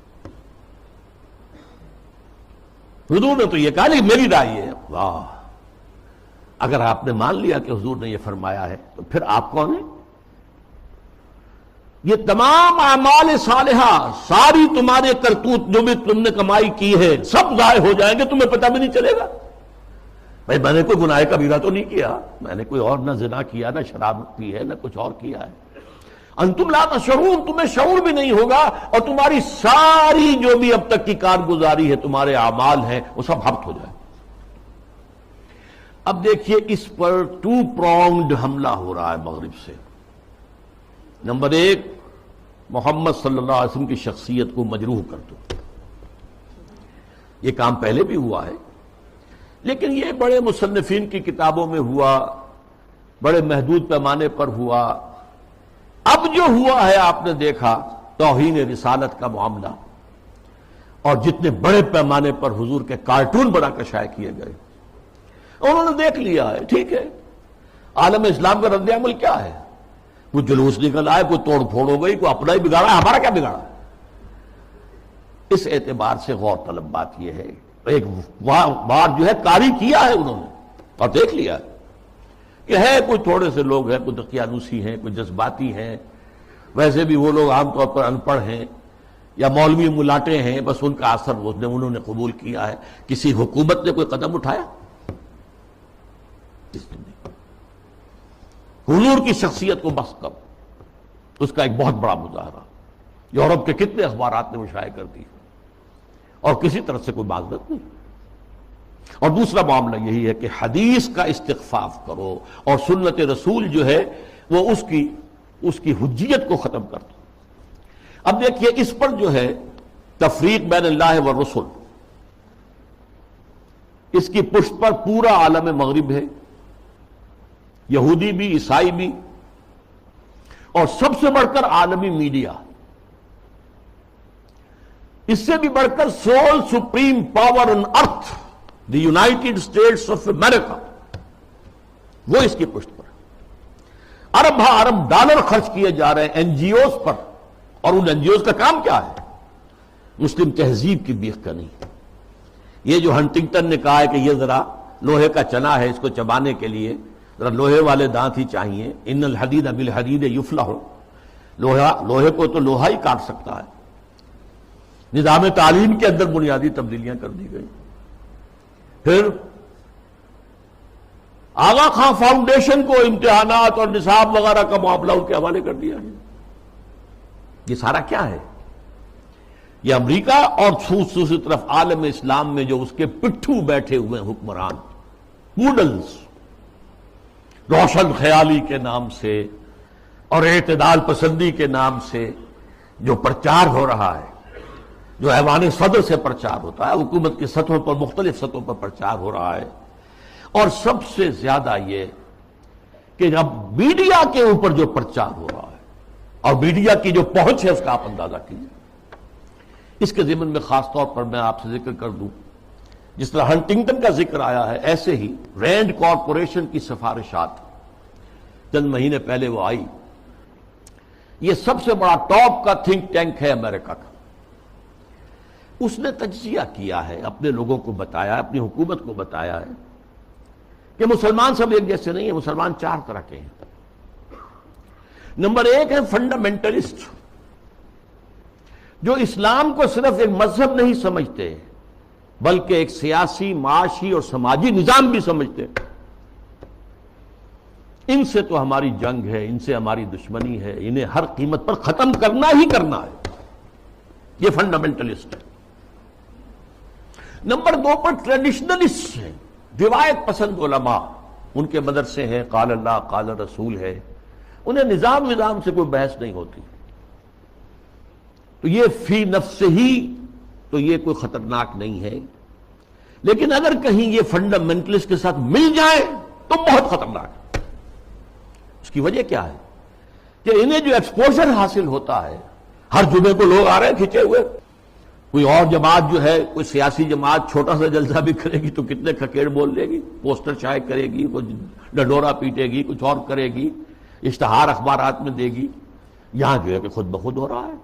Speaker 1: حضور نے تو یہ کہا نہیں میری رائے ہے. واہ، اگر آپ نے مان لیا کہ حضور نے یہ فرمایا ہے تو پھر آپ کون ہیں؟ یہ تمام اعمال صالحہ، ساری تمہارے کرتوت جو بھی تم نے کمائی کی ہے سب ضائع ہو جائیں گے، تمہیں پتہ بھی نہیں چلے گا. بھائی میں نے کوئی گناہ کبیرہ تو نہیں کیا، میں نے کوئی اور نہ زنا کیا، نہ شراب پی ہے، نہ کچھ اور کیا ہے. انتم لا تشعرون، تمہیں شعور بھی نہیں ہوگا، اور تمہاری ساری جو بھی اب تک کی کارگزاری ہے، تمہارے اعمال ہیں، وہ سب ہبط ہو جائے۔ اب دیکھیے اس پر ٹو پرونگڈ حملہ ہو رہا ہے مغرب سے۔ نمبر ایک، محمد صلی اللہ علیہ وسلم کی شخصیت کو مجروح کر دو۔ یہ کام پہلے بھی ہوا ہے، لیکن یہ بڑے مصنفین کی کتابوں میں ہوا، بڑے محدود پیمانے پر ہوا۔ اب جو ہوا ہے آپ نے دیکھا توہین رسالت کا معاملہ، اور جتنے بڑے پیمانے پر حضور کے کارٹون بنا کر شائع کیے گئے، انہوں نے دیکھ لیا ہے، ٹھیک ہے، عالم اسلام کا رد عمل کیا ہے؟ کوئی جلوس نکل آئے، کوئی توڑ پھوڑ ہو گئی، کوئی اپنا ہی بگاڑا ہے، ہمارا کیا بگاڑا؟ اس اعتبار سے غور طلب بات یہ ہے، ایک بار جو ہے کاری کیا ہے انہوں نے، اور دیکھ لیا کہ ہے کوئی تھوڑے سے لوگ ہیں، کوئی دقیانوسی ہیں، کوئی جذباتی ہیں، ویسے بھی وہ لوگ عام طور پر ان پڑھ ہیں یا مولوی ملاٹے ہیں، بس ان کا اثر انہوں نے قبول کیا ہے۔ کسی حکومت نے کوئی قدم اٹھایا؟ حضور کی شخصیت کو بس کر، اس کا ایک بہت بڑا مظاہرہ یورپ کے کتنے اخبارات نے وہ شائع کر دی، اور کسی طرح سے کوئی معذرت نہیں۔ اور دوسرا معاملہ یہی ہے کہ حدیث کا استخفاف کرو، اور سنت رسول جو ہے وہ اس کی حجیت کو ختم کر دو۔ اب دیکھیے اس پر جو ہے تفریق بین اللہ والرسل، اس کی پشت پر پورا عالم مغرب ہے، یہودی بھی، عیسائی بھی، اور سب سے بڑھ کر عالمی میڈیا، اس سے بھی بڑھ کر civil supreme power on earth, the United States of America, وہ اس کی پشت پر ارب ہا ارب ڈالر خرچ کیے جا رہے ہیں این جی اوز پر، اور ان این جی اوز کا کام کیا ہے؟ مسلم تہذیب کی بیخ کا نہیں۔ یہ جو ہنٹنگٹن نے کہا ہے کہ یہ ذرا لوہے کا چنا ہے، اس کو چبانے کے لیے ذرا لوہے والے دانت ہی چاہیے، ان الحدید بالحدید یفلح، لوہے کو تو لوہا ہی کاٹ سکتا ہے۔ نظام تعلیم کے اندر بنیادی تبدیلیاں کر دی گئی۔ پھر آغا خان فاؤنڈیشن کو امتحانات اور نصاب وغیرہ کا معاملہ ان کے حوالے کر دیا ہے۔ یہ سارا کیا ہے؟ یہ امریکہ اور دوسری طرف عالم اسلام میں جو اس کے پٹھو بیٹھے ہوئے حکمران، ماڈلز، روشن خیالی کے نام سے اور اعتدال پسندی کے نام سے جو پرچار ہو رہا ہے، جو ایوان صدر سے پرچار ہوتا ہے، حکومت کی سطحوں پر، مختلف سطحوں پر پرچار ہو رہا ہے، اور سب سے زیادہ یہ کہ اب میڈیا کے اوپر جو پرچار ہو رہا ہے، اور میڈیا کی جو پہنچ ہے اس کا آپ اندازہ کیجیے۔ اس کے ضمن میں خاص طور پر میں آپ سے ذکر کر دوں، جس طرح ہنٹنگٹن کا ذکر آیا ہے، ایسے ہی رینڈ کارپوریشن کی سفارشات چند مہینے پہلے وہ آئی۔ یہ سب سے بڑا ٹاپ کا تھنک ٹینک ہے امریکہ کا۔ اس نے تجزیہ کیا ہے، اپنے لوگوں کو بتایا، اپنی حکومت کو بتایا ہے کہ مسلمان سب ایک جیسے نہیں ہیں، مسلمان چار طرح کے ہیں۔ نمبر ایک ہے فنڈامنٹلسٹ، جو اسلام کو صرف ایک مذہب نہیں سمجھتے بلکہ ایک سیاسی، معاشی اور سماجی نظام بھی سمجھتے ہیں۔ ان سے تو ہماری جنگ ہے، ان سے ہماری دشمنی ہے، انہیں ہر قیمت پر ختم کرنا ہی کرنا ہے، یہ فنڈامنٹلسٹ ہے۔ نمبر دو پر ٹریڈیشنلسٹ ہیں، روایت پسند علماء، ان کے مدرسے ہیں، قال اللہ قال رسول ہے، انہیں نظام سے کوئی بحث نہیں ہوتی، تو یہ فی نفس ہی تو یہ کوئی خطرناک نہیں ہے، لیکن اگر کہیں یہ فنڈامنٹلسٹ کے ساتھ مل جائے تو بہت خطرناک ہے۔ اس کی وجہ کیا ہے کہ انہیں جو ایکسپوژر حاصل ہوتا ہے، ہر جمعے کو لوگ آ رہے ہیں کھچے ہوئے، کوئی اور جماعت جو ہے، کوئی سیاسی جماعت چھوٹا سا جلسہ بھی کرے گی تو کتنے کھکیڑ بول لے گی، پوسٹر شائع کرے گی، کوئی ڈنڈورا پیٹے گی، کچھ اور کرے گی، اشتہار اخبارات میں دے گی۔ یہاں جو ہے کہ خود بخود ہو رہا ہے،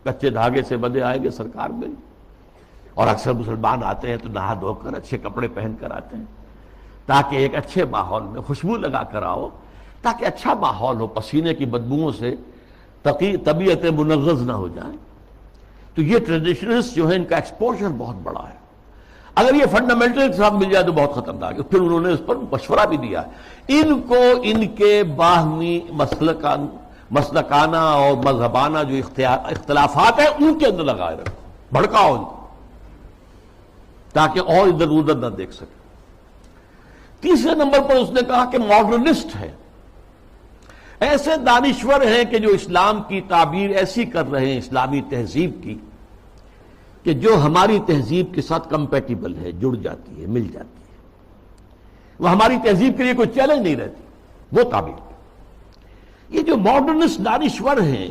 Speaker 1: کچے دھاگے سے بندے آئیں گے سرکار میں، اور اکثر مسلمان آتے ہیں تو نہا دھو کر اچھے کپڑے پہن کر آتے ہیں، تاکہ ایک اچھے ماحول میں خوشبو لگا کر آؤ، تاکہ اچھا ماحول ہو، پسینے کی بدبوؤں سے طبیعتیں منغص نہ ہو جائیں۔ تو یہ ٹریڈیشنلسٹ جو ہے، ان کا ایکسپوژر بہت بڑا ہے۔ اگر یہ فنڈامنٹل کے ساتھ مل جائے تو بہت خطرناک ہے۔ پھر انہوں نے اس پر مشورہ بھی دیا ہے، ان کو ان کے باہمی
Speaker 2: مسلکانہ اور مذہبانہ جو اختلافات ہیں ان کے اندر لگائے رکھو، بھڑکاؤ ان کو تاکہ اور ادھر ادھر نہ دیکھ سکے۔ تیسرے نمبر پر اس نے کہا کہ ماڈرنسٹ ہے، ایسے دانشور ہیں کہ جو اسلام کی تعبیر ایسی کر رہے ہیں اسلامی تہذیب کی کہ جو ہماری تہذیب کے ساتھ کمپیٹیبل ہے، جڑ جاتی ہے، مل جاتی ہے، وہ ہماری تہذیب کے لیے کوئی چیلنج نہیں رہتی، وہ تعبیر۔ یہ جو ماڈرنسٹ دانشور ہیں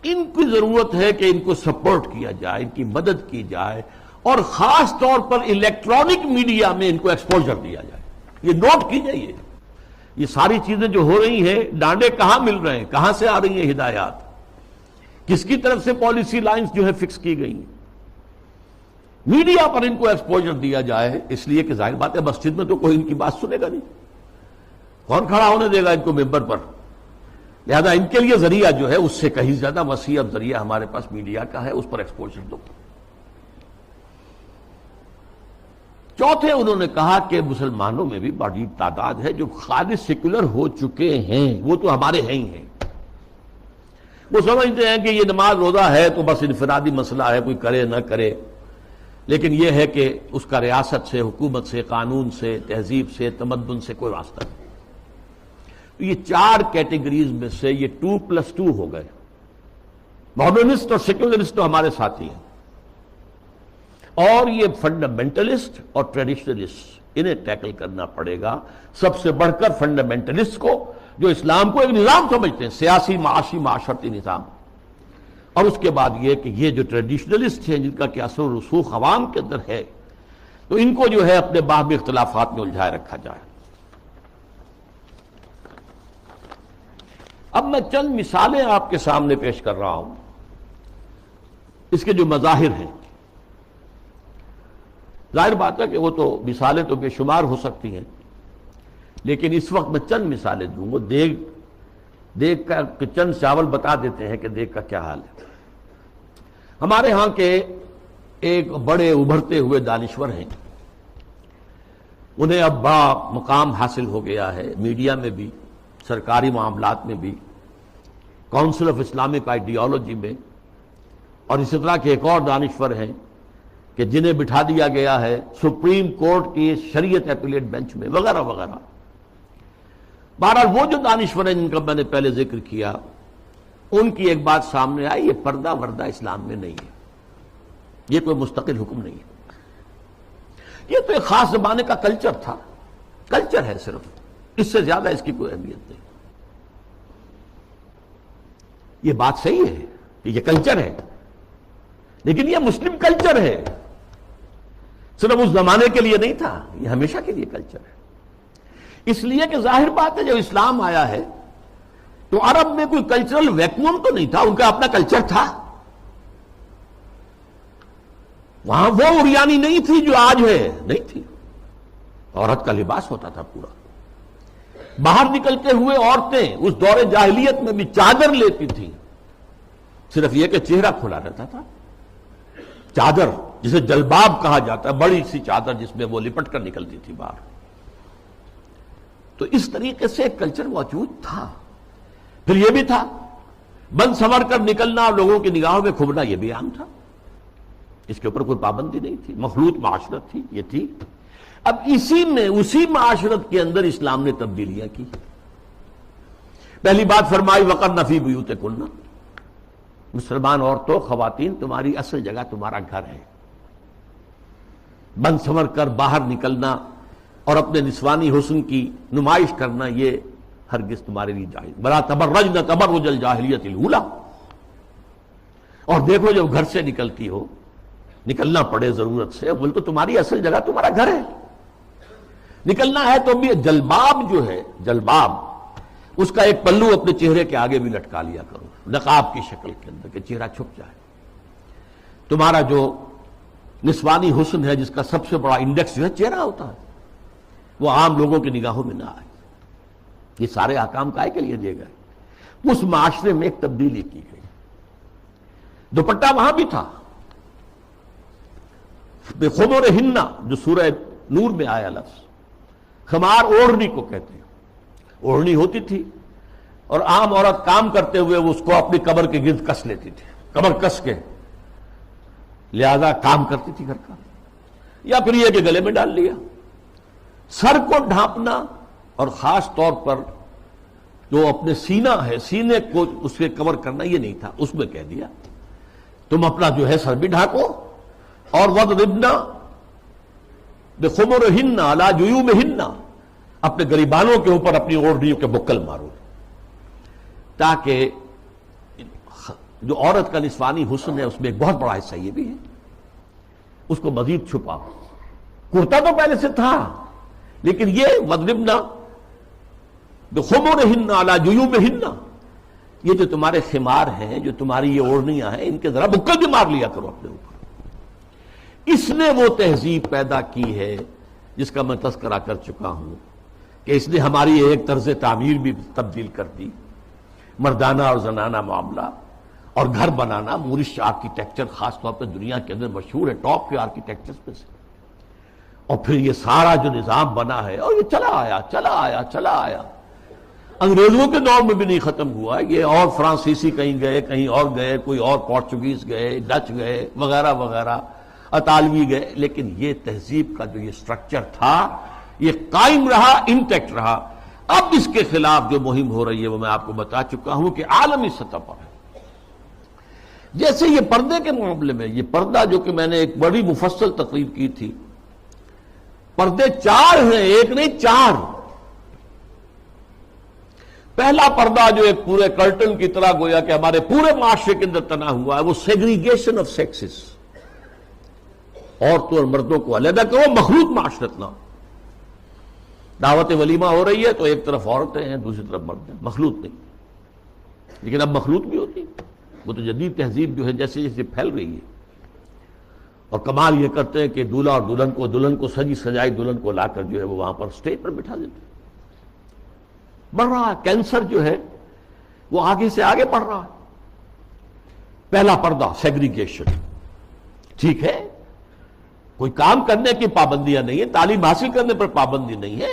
Speaker 2: ان کی ضرورت ہے کہ ان کو سپورٹ کیا جائے، ان کی مدد کی جائے، اور خاص طور پر الیکٹرانک میڈیا میں ان کو ایکسپوجر دیا جائے۔ یہ نوٹ کیجئے، یہ ساری چیزیں جو ہو رہی ہیں، ڈانڈے کہاں مل رہے ہیں، کہاں سے آ رہی ہیں ہدایات، کس کی طرف سے پالیسی لائنز جو ہے فکس کی گئی ہیں۔ میڈیا پر ان کو ایکسپوجر دیا جائے، اس لیے کہ ظاہر بات ہے مسجد میں تو کوئی ان کی بات سنے گا نہیں، کون کھڑا ہونے دے گا ان کو ممبر پر، لہذا ان کے لیے ذریعہ جو ہے اس سے کہیں زیادہ وسیع اب ذریعہ ہمارے پاس میڈیا کا ہے، اس پر ایکسپوجر دو۔ چوتھے انہوں نے کہا کہ مسلمانوں میں بھی بڑی تعداد ہے جو خالص سیکولر ہو چکے ہیں، وہ تو ہمارے ہیں ہی ہیں، وہ سمجھتے ہیں کہ یہ نماز روزہ ہے تو بس انفرادی مسئلہ ہے، کوئی کرے نہ کرے، لیکن یہ ہے کہ اس کا ریاست سے، حکومت سے، قانون سے، تہذیب سے، تمدن سے کوئی واسطہ نہیں۔ تو یہ چار کیٹیگریز میں سے یہ 2+2 ہو گئے، ماڈرنسٹ اور سیکولرسٹ تو ہمارے ساتھی ہیں، اور یہ فنڈامنٹلسٹ اور ٹریڈیشنلسٹ، انہیں ٹیکل کرنا پڑے گا، سب سے بڑھ کر فنڈامنٹلسٹ کو جو اسلام کو ایک نظام سمجھتے ہیں، سیاسی، معاشی، معاشرتی نظام، اور اس کے بعد یہ کہ یہ جو ٹریڈیشنلسٹ ہیں جن کا کہ اثر و رسوخ عوام کے اندر ہے، تو ان کو جو ہے اپنے باہمی اختلافات میں الجھائے رکھا جائے۔ اب میں چند مثالیں آپ کے سامنے پیش کر رہا ہوں اس کے جو مظاہر ہیں۔ ظاہر بات ہے کہ وہ تو مثالیں تو بے شمار ہو سکتی ہیں، لیکن اس وقت میں چند مثالیں دوں گا۔ دیگ کا چند چاول بتا دیتے ہیں کہ دیگ کا کیا حال ہے۔ ہمارے ہاں کے ایک بڑے ابھرتے ہوئے دانشور ہیں، انہیں اب بڑا مقام حاصل ہو گیا ہے، میڈیا میں بھی، سرکاری معاملات میں بھی، کونسل آف اسلامک آئیڈیالوجی میں، اور اسی طرح کے ایک اور دانشور ہیں کہ جنہیں بٹھا دیا گیا ہے سپریم کورٹ کی شریعت اپیلیٹ بینچ میں، وغیرہ وغیرہ۔ بہرحال وہ جو دانشور ہیں جن کا میں نے پہلے ذکر کیا، ان کی ایک بات سامنے آئی، یہ پردہ وردہ اسلام میں نہیں ہے، یہ کوئی مستقل حکم نہیں ہے، یہ تو ایک خاص زمانے کا کلچر تھا، کلچر ہے صرف، اس سے زیادہ اس کی کوئی اہمیت نہیں۔ یہ بات صحیح ہے کہ یہ کلچر ہے، لیکن یہ مسلم کلچر ہے، صرف اس زمانے کے لیے نہیں تھا، یہ ہمیشہ کے لیے کلچر ہے۔ اس لیے کہ ظاہر بات ہے جب اسلام آیا ہے تو عرب میں کوئی کلچرل ویکیوم تو نہیں تھا، ان کا اپنا کلچر تھا، وہاں وہ عریانی نہیں تھی جو آج ہے، نہیں تھی، عورت کا لباس ہوتا تھا پورا، باہر نکلتے ہوئے عورتیں اس دور جاہلیت میں بھی چادر لیتی تھیں، صرف یہ کہ چہرہ کھلا رہتا تھا، چادر جسے جلباب کہا جاتا ہے، بڑی سی چادر جس میں وہ لپٹ کر نکلتی تھی باہر۔ تو اس طریقے سے ایک کلچر موجود تھا۔ پھر یہ بھی تھا بند سنور کر نکلنا اور لوگوں کی نگاہوں میں کھبنا، یہ بھی عام تھا، اس کے اوپر کوئی پابندی نہیں تھی، مخلوط معاشرت تھی، یہ تھی۔ اب اسی معاشرت کے اندر اسلام نے تبدیلیاں کی۔ پہلی بات فرمائی وَقَرْنَ فِي بُيُوتِكُنَّ، مسلمان عورتوں، خواتین، تمہاری اصل جگہ تمہارا گھر ہے، بند سنور کر باہر نکلنا اور اپنے نسوانی حسن کی نمائش کرنا یہ ہرگز تمہارے لیے جائز۔ وَلَا تَبَرَّجْنَ تَبَرُّجَ الْجَاهِلِيَّةِ الْأُولَىٰ، اور دیکھو جب گھر سے نکلتی ہو، نکلنا پڑے ضرورت سے، بول تو تمہاری اصل جگہ تمہارا گھر ہے، نکلنا ہے تو بھی جلباب جو ہے، جلباب اس کا ایک پلو اپنے چہرے کے آگے بھی لٹکا لیا کرو، نقاب کی شکل کے اندر، کہ چہرہ چھپ جائے۔ تمہارا جو نسوانی حسن ہے جس کا سب سے بڑا انڈیکس جو ہے چہرہ ہوتا ہے، وہ عام لوگوں کی نگاہوں میں نہ آئے۔ یہ سارے احکام کائے کے لیے دیے گئے۔ اس معاشرے میں ایک تبدیلی کی گئی۔ دوپٹہ وہاں بھی تھا، بِخُمُرِهِنَّ جو سورہ نور میں آیا لفظ، خمار اوڑھنی کو کہتے ہیں، اوڑھنی ہوتی تھی اور عام عورت کام کرتے ہوئے اس کو اپنی کمر کے گرد کس لیتی تھی، کمر کس کے، لہذا کام کرتی تھی گھر کا، یا پھر یہ کہ گلے میں ڈال لیا۔ سر کو ڈھانپنا اور خاص طور پر جو اپنے سینہ ہے، سینے کو اس کے کور کرنا، یہ نہیں تھا، اس میں کہہ دیا تم اپنا جو ہے سر بھی ڈھانکو، اور وَضْرِبْنَ بِخُمُرِهِنَّ عَلَى جُيُوبِهِنَّ، اپنے گریبانوں کے اوپر اپنی اوڑھنیوں کے بکل مارو، تاکہ جو عورت کا نسوانی حسن ہے اس میں ایک بہت بڑا حصہ یہ بھی ہے، اس کو مزید چھپاؤ۔ کرتا تو پہلے سے تھا، لیکن یہ وَضْرِبْنَ بِخُمُرِهِنَّ عَلَى جُيُوبِهِنَّ، یہ جو تمہارے خمار ہیں، جو تمہاری یہ اوڑھنیاں ہیں، ان کے ذرا بکل بھی مار لیا کرو اپنے اوپر۔ اس نے وہ تہذیب پیدا کی ہے جس کا میں تذکرہ کر چکا ہوں کہ اس نے ہماری ایک طرز تعمیر بھی تبدیل کر دی، مردانہ اور زنانہ معاملہ، اور گھر بنانا، مورش آرکیٹیکچر خاص طور پہ دنیا کے اندر مشہور ہے، ٹاپ کے آرکیٹیکچرز میں سے، اور پھر یہ سارا جو نظام بنا ہے، اور یہ چلا آیا، انگریزوں کے دور میں بھی نہیں ختم ہوا یہ، اور فرانسیسی کہیں گئے، کہیں اور گئے، کوئی اور پورچوگیز گئے، ڈچ گئے، وغیرہ وغیرہ، اطالوی گئے، لیکن یہ تہذیب کا جو یہ سٹرکچر تھا یہ قائم رہا، انٹیکٹ رہا۔ اب اس کے خلاف جو مہم ہو رہی ہے وہ میں آپ کو بتا چکا ہوں کہ عالمی سطح پر ہے۔ جیسے یہ پردے کے معاملے میں، یہ پردہ جو کہ میں نے ایک بڑی مفصل تقریر کی تھی، پردے 4 ہیں، ایک نہیں 4۔ پہلا پردہ جو ایک پورے کرٹن کی طرح گویا کہ ہمارے پورے معاشرے کے اندر تنا ہوا ہے، وہ سیگریگیشن آف سیکسز، عورتوں اور مردوں کو علیحدہ کرو، مخلوط معاشرت نہ۔ دعوت ولیمہ ہو رہی ہے تو ایک طرف عورتیں ہیں، دوسری طرف مرد ہیں، مخلوط نہیں۔ لیکن اب مخلوط بھی ہوتی، وہ تو جدید تہذیب جو ہے جیسے جیسے پھیل رہی ہے، اور کمال یہ کرتے ہیں کہ دولہا اور دلہن کو سجی سجائی دلہن کو لا کر جو ہے وہ وہاں پر اسٹیج پر بٹھا دیتے ہیں۔ بڑھ رہا ہے کینسر جو ہے وہ آگے سے آگے بڑھ رہا ہے۔ پہلا پردہ سیگریگیشن، ٹھیک ہے، کوئی کام کرنے کی پابندیاں نہیں ہے، تعلیم حاصل کرنے پر پابندی نہیں ہے،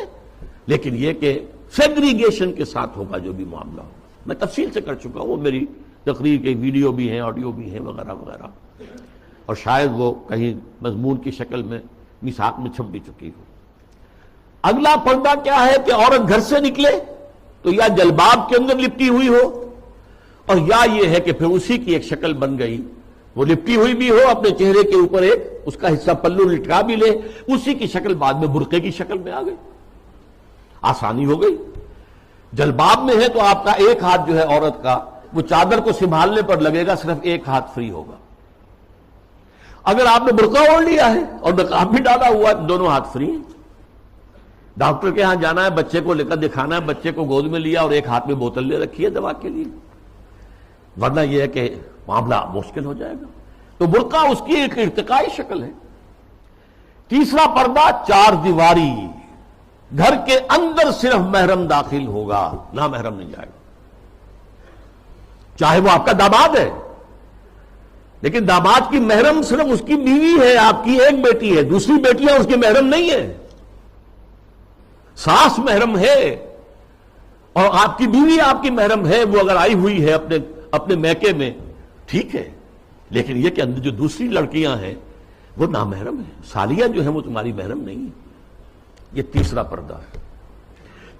Speaker 2: لیکن یہ کہ سیگریگیشن کے ساتھ ہوگا جو بھی معاملہ ہوگا۔ میں تفصیل سے کر چکا ہوں، وہ میری تقریر کے ویڈیو بھی ہیں، آڈیو بھی ہیں، وغیرہ وغیرہ، اور شاید وہ کہیں مضمون کی شکل میں میثاق میں چھپ بھی چکی ہو۔ اگلا پردہ کیا ہے کہ عورت گھر سے نکلے تو یا جلباب کے اندر لپٹی ہوئی ہو، اور یا یہ ہے کہ پھر اسی کی ایک شکل بن گئی، وہ لپٹی ہوئی بھی ہو، اپنے چہرے کے اوپر ایک اس کا حصہ پلو لٹکا بھی لے، اسی کی شکل بعد میں برقعے کی شکل میں آ گئی، آسانی ہو گئی۔ جلباب میں ہے تو آپ کا ایک ہاتھ جو ہے عورت کا وہ چادر کو سنبھالنے پر لگے گا، صرف ایک ہاتھ فری ہوگا۔ اگر آپ نے برقع اوڑھ لیا ہے اور نقاب بھی ڈالا ہوا ہے، دونوں ہاتھ فری ہیں۔ ڈاکٹر کے ہاں جانا ہے، بچے کو لے کر دکھانا ہے، بچے کو گود میں لیا اور ایک ہاتھ میں بوتل لے رکھی ہے دوا کے لیے، ورنہ یہ ہے کہ معاملہ مشکل ہو جائے گا۔ تو برقع اس کی ایک ارتقائی شکل ہے۔ تیسرا پردہ 4 دیواری، گھر کے اندر صرف محرم داخل ہوگا، نہ محرم نہیں جائے گا، چاہے وہ آپ کا داماد ہے، لیکن داماد کی محرم صرف اس کی بیوی ہے، آپ کی ایک بیٹی ہے، دوسری بیٹیاں اس کی محرم نہیں ہے۔ ساس محرم ہے اور آپ کی بیوی آپ کی محرم ہے، وہ اگر آئی ہوئی ہے اپنے میکے میں، ٹھیک ہے، لیکن یہ کہ اندر جو دوسری لڑکیاں ہیں وہ نامحرم ہیں، سالیاں جو ہیں وہ تمہاری محرم نہیں ہیں۔ یہ تیسرا پردہ ہے۔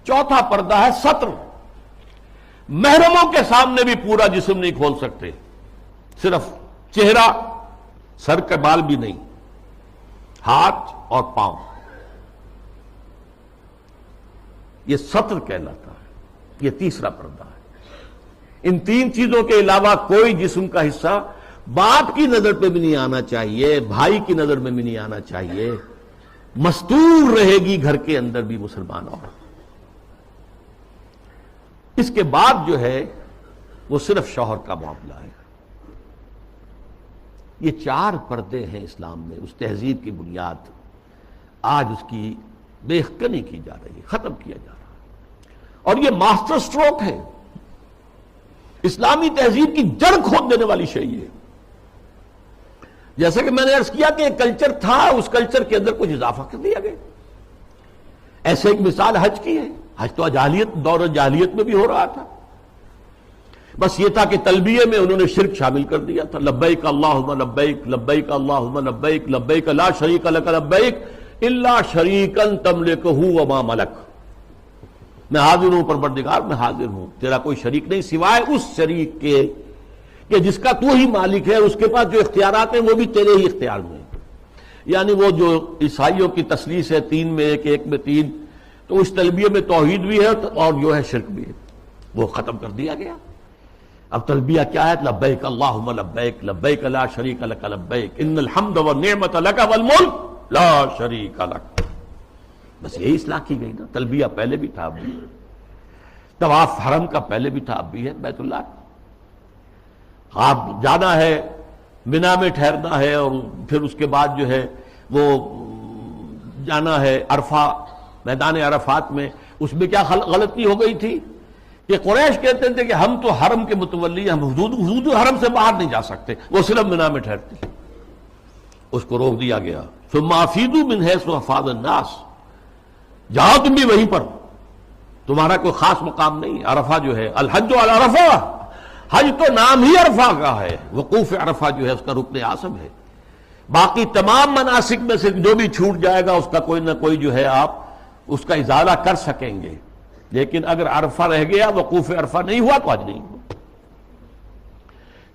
Speaker 2: چوتھا پردہ ہے ستر، محرموں کے سامنے بھی پورا جسم نہیں کھول سکتے، صرف چہرہ، سر کے بال بھی نہیں، ہاتھ اور پاؤں، یہ ستر کہلاتا ہے، یہ تیسرا پردہ ہے۔ ان 3 چیزوں کے علاوہ کوئی جسم کا حصہ باپ کی نظر پہ بھی نہیں آنا چاہیے، بھائی کی نظر میں بھی نہیں آنا چاہیے، مستور رہے گی گھر کے اندر بھی مسلمان عورت۔ اس کے بعد جو ہے وہ صرف شوہر کا معاملہ ہے۔ یہ 4 پردے ہیں اسلام میں، اس تہذیب کی بنیاد آج اس کی بے خکنی کی جا رہی ہے، ختم کیا جا رہا ہے، اور یہ ماسٹر سٹروک ہے، اسلامی تہذیب کی جڑ کھود دینے والی شے ہے۔ جیسا کہ میں نے عرض کیا کہ ایک کلچر تھا، اس کلچر کے اندر کچھ اضافہ کر دیا گیا۔ ایسے ایک مثال حج کی ہے، حج تو جاہلیت، دور جاہلیت میں بھی ہو رہا تھا، بس یہ تھا کہ تلبیے میں انہوں نے شرک شامل کر دیا تھا، لبیک اللہم لبیک لبیک اللہم لبیک لبیک لا شریک لک لبیک الا شریکا تملکہ وما ملک، میں حاضر ہوں پروردگار، میں حاضر ہوں، تیرا کوئی شریک نہیں سوائے اس شریک کے کہ جس کا تو ہی مالک ہے، اس کے پاس جو اختیارات ہیں وہ بھی تیرے ہی اختیار میں ہیں۔ یعنی وہ جو عیسائیوں کی تثلیث ہے 3 میں 1 1 میں 3، تو اس تلبیہ میں توحید بھی ہے اور جو ہے شرک بھی ہے، وہ ختم کر دیا گیا۔ اب تلبیہ کیا ہے؟ لبیک اللہم لبیک لبیک لا شریک لک لبیک ان الحمد والنعمت لک والملک لا شریک لک، بس یہی اصلاح کی گئی نا۔ تلبیہ پہلے بھی تھا، اب بھی طواف حرم کا پہلے بھی تھا، اب بھی ہے بیت اللہ۔ آپ جانا ہے منا میں ٹھہرنا ہے، اور پھر اس کے بعد جو ہے وہ جانا ہے عرفہ، میدان عرفات میں۔ اس میں کیا غلطی ہو گئی تھی کہ قریش کہتے تھے کہ ہم تو حرم کے متولی، ہم حدود حرم سے باہر نہیں جا سکتے، وہ صرف منا میں ٹھہرتے، اس کو روک دیا گیا۔ ثم افیضوا من حیث افاض الناس، جاؤ تم بھی وہیں پر، تمہارا کوئی خاص مقام نہیں۔ عرفہ جو ہے الحج علی عرفہ، حج تو نام ہی عرفہ کا ہے، وقوف عرفہ جو ہے اس کا رکن اعظم ہے۔ باقی تمام مناسک میں سے جو بھی چھوٹ جائے گا اس کا کوئی نہ کوئی جو ہے آپ اس کا ازالہ کر سکیں گے، لیکن اگر عرفہ رہ گیا، وقوف عرفہ نہیں ہوا تو حج نہیں ہوا۔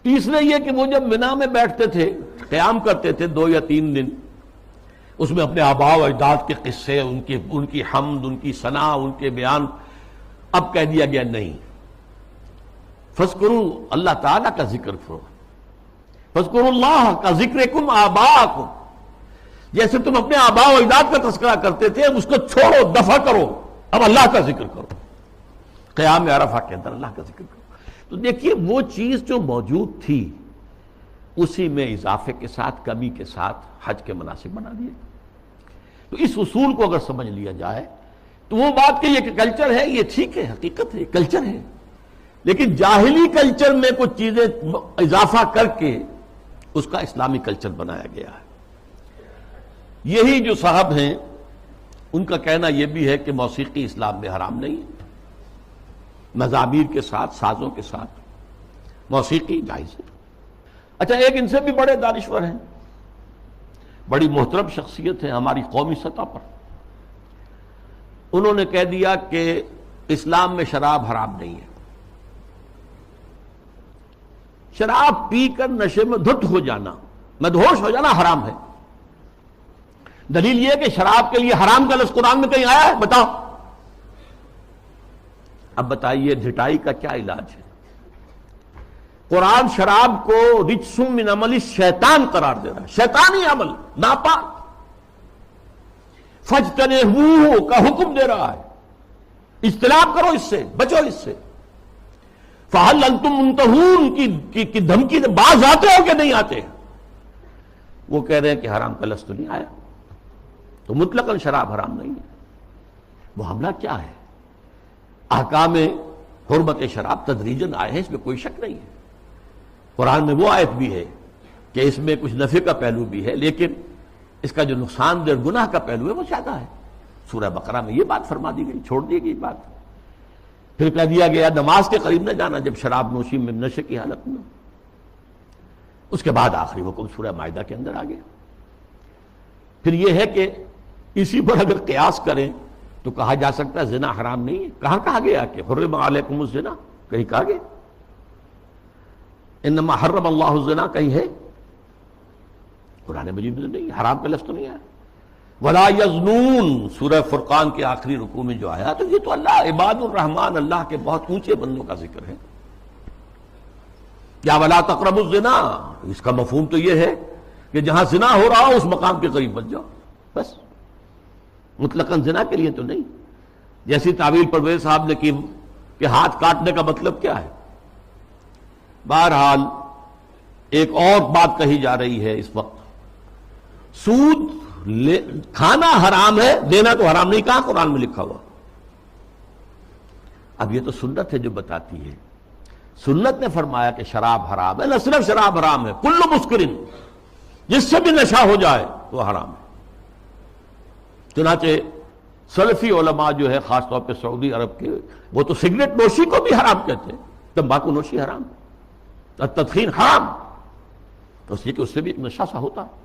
Speaker 2: تیسرے یہ کہ وہ جب منا میں بیٹھتے تھے، قیام کرتے تھے 2 یا 3 دن، اس میں اپنے آباء و اجداد کے قصے، ان کی حمد، ان کی ثنا، ان کے بیان، اب کہہ دیا گیا نہیں، فاذکروا اللہ تعالیٰ کا ذکر کرو، فاذکروا اللہ کا ذکرکم آباءکم، جیسے تم اپنے آباء و اجداد کا تذکرہ کرتے تھے، اس کو چھوڑو، دفع کرو، اب اللہ کا ذکر کرو، قیام عرفہ کے اندر اللہ کا ذکر کرو۔ تو دیکھیے وہ چیز جو موجود تھی اسی میں اضافے کے ساتھ، کمی کے ساتھ حج کے مناسک بنا دیے۔ تو اس اصول کو اگر سمجھ لیا جائے تو وہ بات کہ یہ کلچر ہے، یہ ٹھیک ہے، حقیقت ہے، کلچر ہے، لیکن جاہلی کلچر میں کچھ چیزیں اضافہ کر کے اس کا اسلامی کلچر بنایا گیا ہے۔ یہی جو صاحب ہیں ان کا کہنا یہ بھی ہے کہ موسیقی اسلام میں حرام نہیں ہے، مزامیر کے ساتھ، سازوں کے ساتھ موسیقی جائز ہے۔ اچھا، ایک ان سے بھی بڑے دانشور ہیں، بڑی محترم شخصیت ہے ہماری قومی سطح پر، انہوں نے کہہ دیا کہ اسلام میں شراب حرام نہیں ہے، شراب پی کر نشے میں دھت ہو جانا، مدہوش ہو جانا حرام ہے۔ دلیل یہ کہ شراب کے لیے حرام کا لفظ قرآن میں کہیں آیا ہے؟ بتاؤ۔ اب بتائیے دھٹائی کا کیا علاج ہے؟ قرآن شراب کو رجس من عمل الشیطان قرار دے رہا ہے، شیطانی عمل، ناپاک، فاجتنبوہ کا حکم دے رہا ہے، اجتناب کرو اس سے، بچو اس سے۔ فہل انتم منتہون کی دھمکی سے باز آتے ہو کہ نہیں آتے؟ وہ کہہ رہے ہیں کہ حرام کا لفظ تو نہیں آیا، تو مطلقاً شراب حرام نہیں ہے۔ وہ حملہ کیا ہے؟ احکام حرمت شراب تدریجاً آئے ہیں، اس میں کوئی شک نہیں ہے۔ قرآن میں وہ آیت بھی ہے کہ اس میں کچھ نفع کا پہلو بھی ہے، لیکن اس کا جو نقصان دہ گناہ کا پہلو ہے وہ زیادہ ہے۔ سورہ بقرہ میں یہ بات فرما دی گئی، چھوڑ دی گئی بات۔ پھر کہہ دیا گیا نماز کے قریب نہ جانا جب شراب نوشی میں نشے کی حالت میں۔ اس کے بعد آخری حکم سورہ مائدہ کے اندر آ گیا۔ پھر یہ ہے کہ اسی پر اگر قیاس کریں تو کہا جا سکتا ہے زنا حرام نہیں ہے۔ کہاں کہا گیا کہ حرم علیکم الزنا؟ کہیں کہا گیا؟ انما حرم اللہ الزنا کہیں ہے؟ قرآن مجید میں نہیں، حرام کا لفظ تو نہیں آیا۔ ولا یزنون سورہ فرقان کے آخری رکوع میں جو آیا، تو یہ تو اللہ عباد الرحمن، اللہ کے بہت اونچے بندوں کا ذکر ہے۔ یا ولا تقربوا الزنا، اس کا مفہوم تو یہ ہے کہ جہاں زنا ہو رہا ہو اس مقام کے قریب مت جاؤ، بس، مطلقاً زنا کے لیے تو نہیں۔ جیسی تعویل پرویز صاحب نے کی کہ ہاتھ کاٹنے کا مطلب کیا ہے۔ بہرحال ایک اور بات کہی جا رہی ہے اس وقت، سود کھانا حرام ہے، دینا تو حرام نہیں، کہاں قرآن میں لکھا ہوا؟ اب یہ تو سنت ہے جو بتاتی ہے، سنت نے فرمایا کہ شراب حرام ہے، نہ صرف شراب حرام ہے، کل مسکرن، جس سے بھی نشہ ہو جائے وہ حرام ہے۔ چنانچہ سلفی علماء جو ہے خاص طور پہ سعودی عرب کے، وہ تو سگریٹ نوشی کو بھی حرام کہتے ہیں، تمباکو نوشی حرام، تدخین حرام، تو اس لیے کہ اس سے بھی ایک نشہ سا ہوتا ہے۔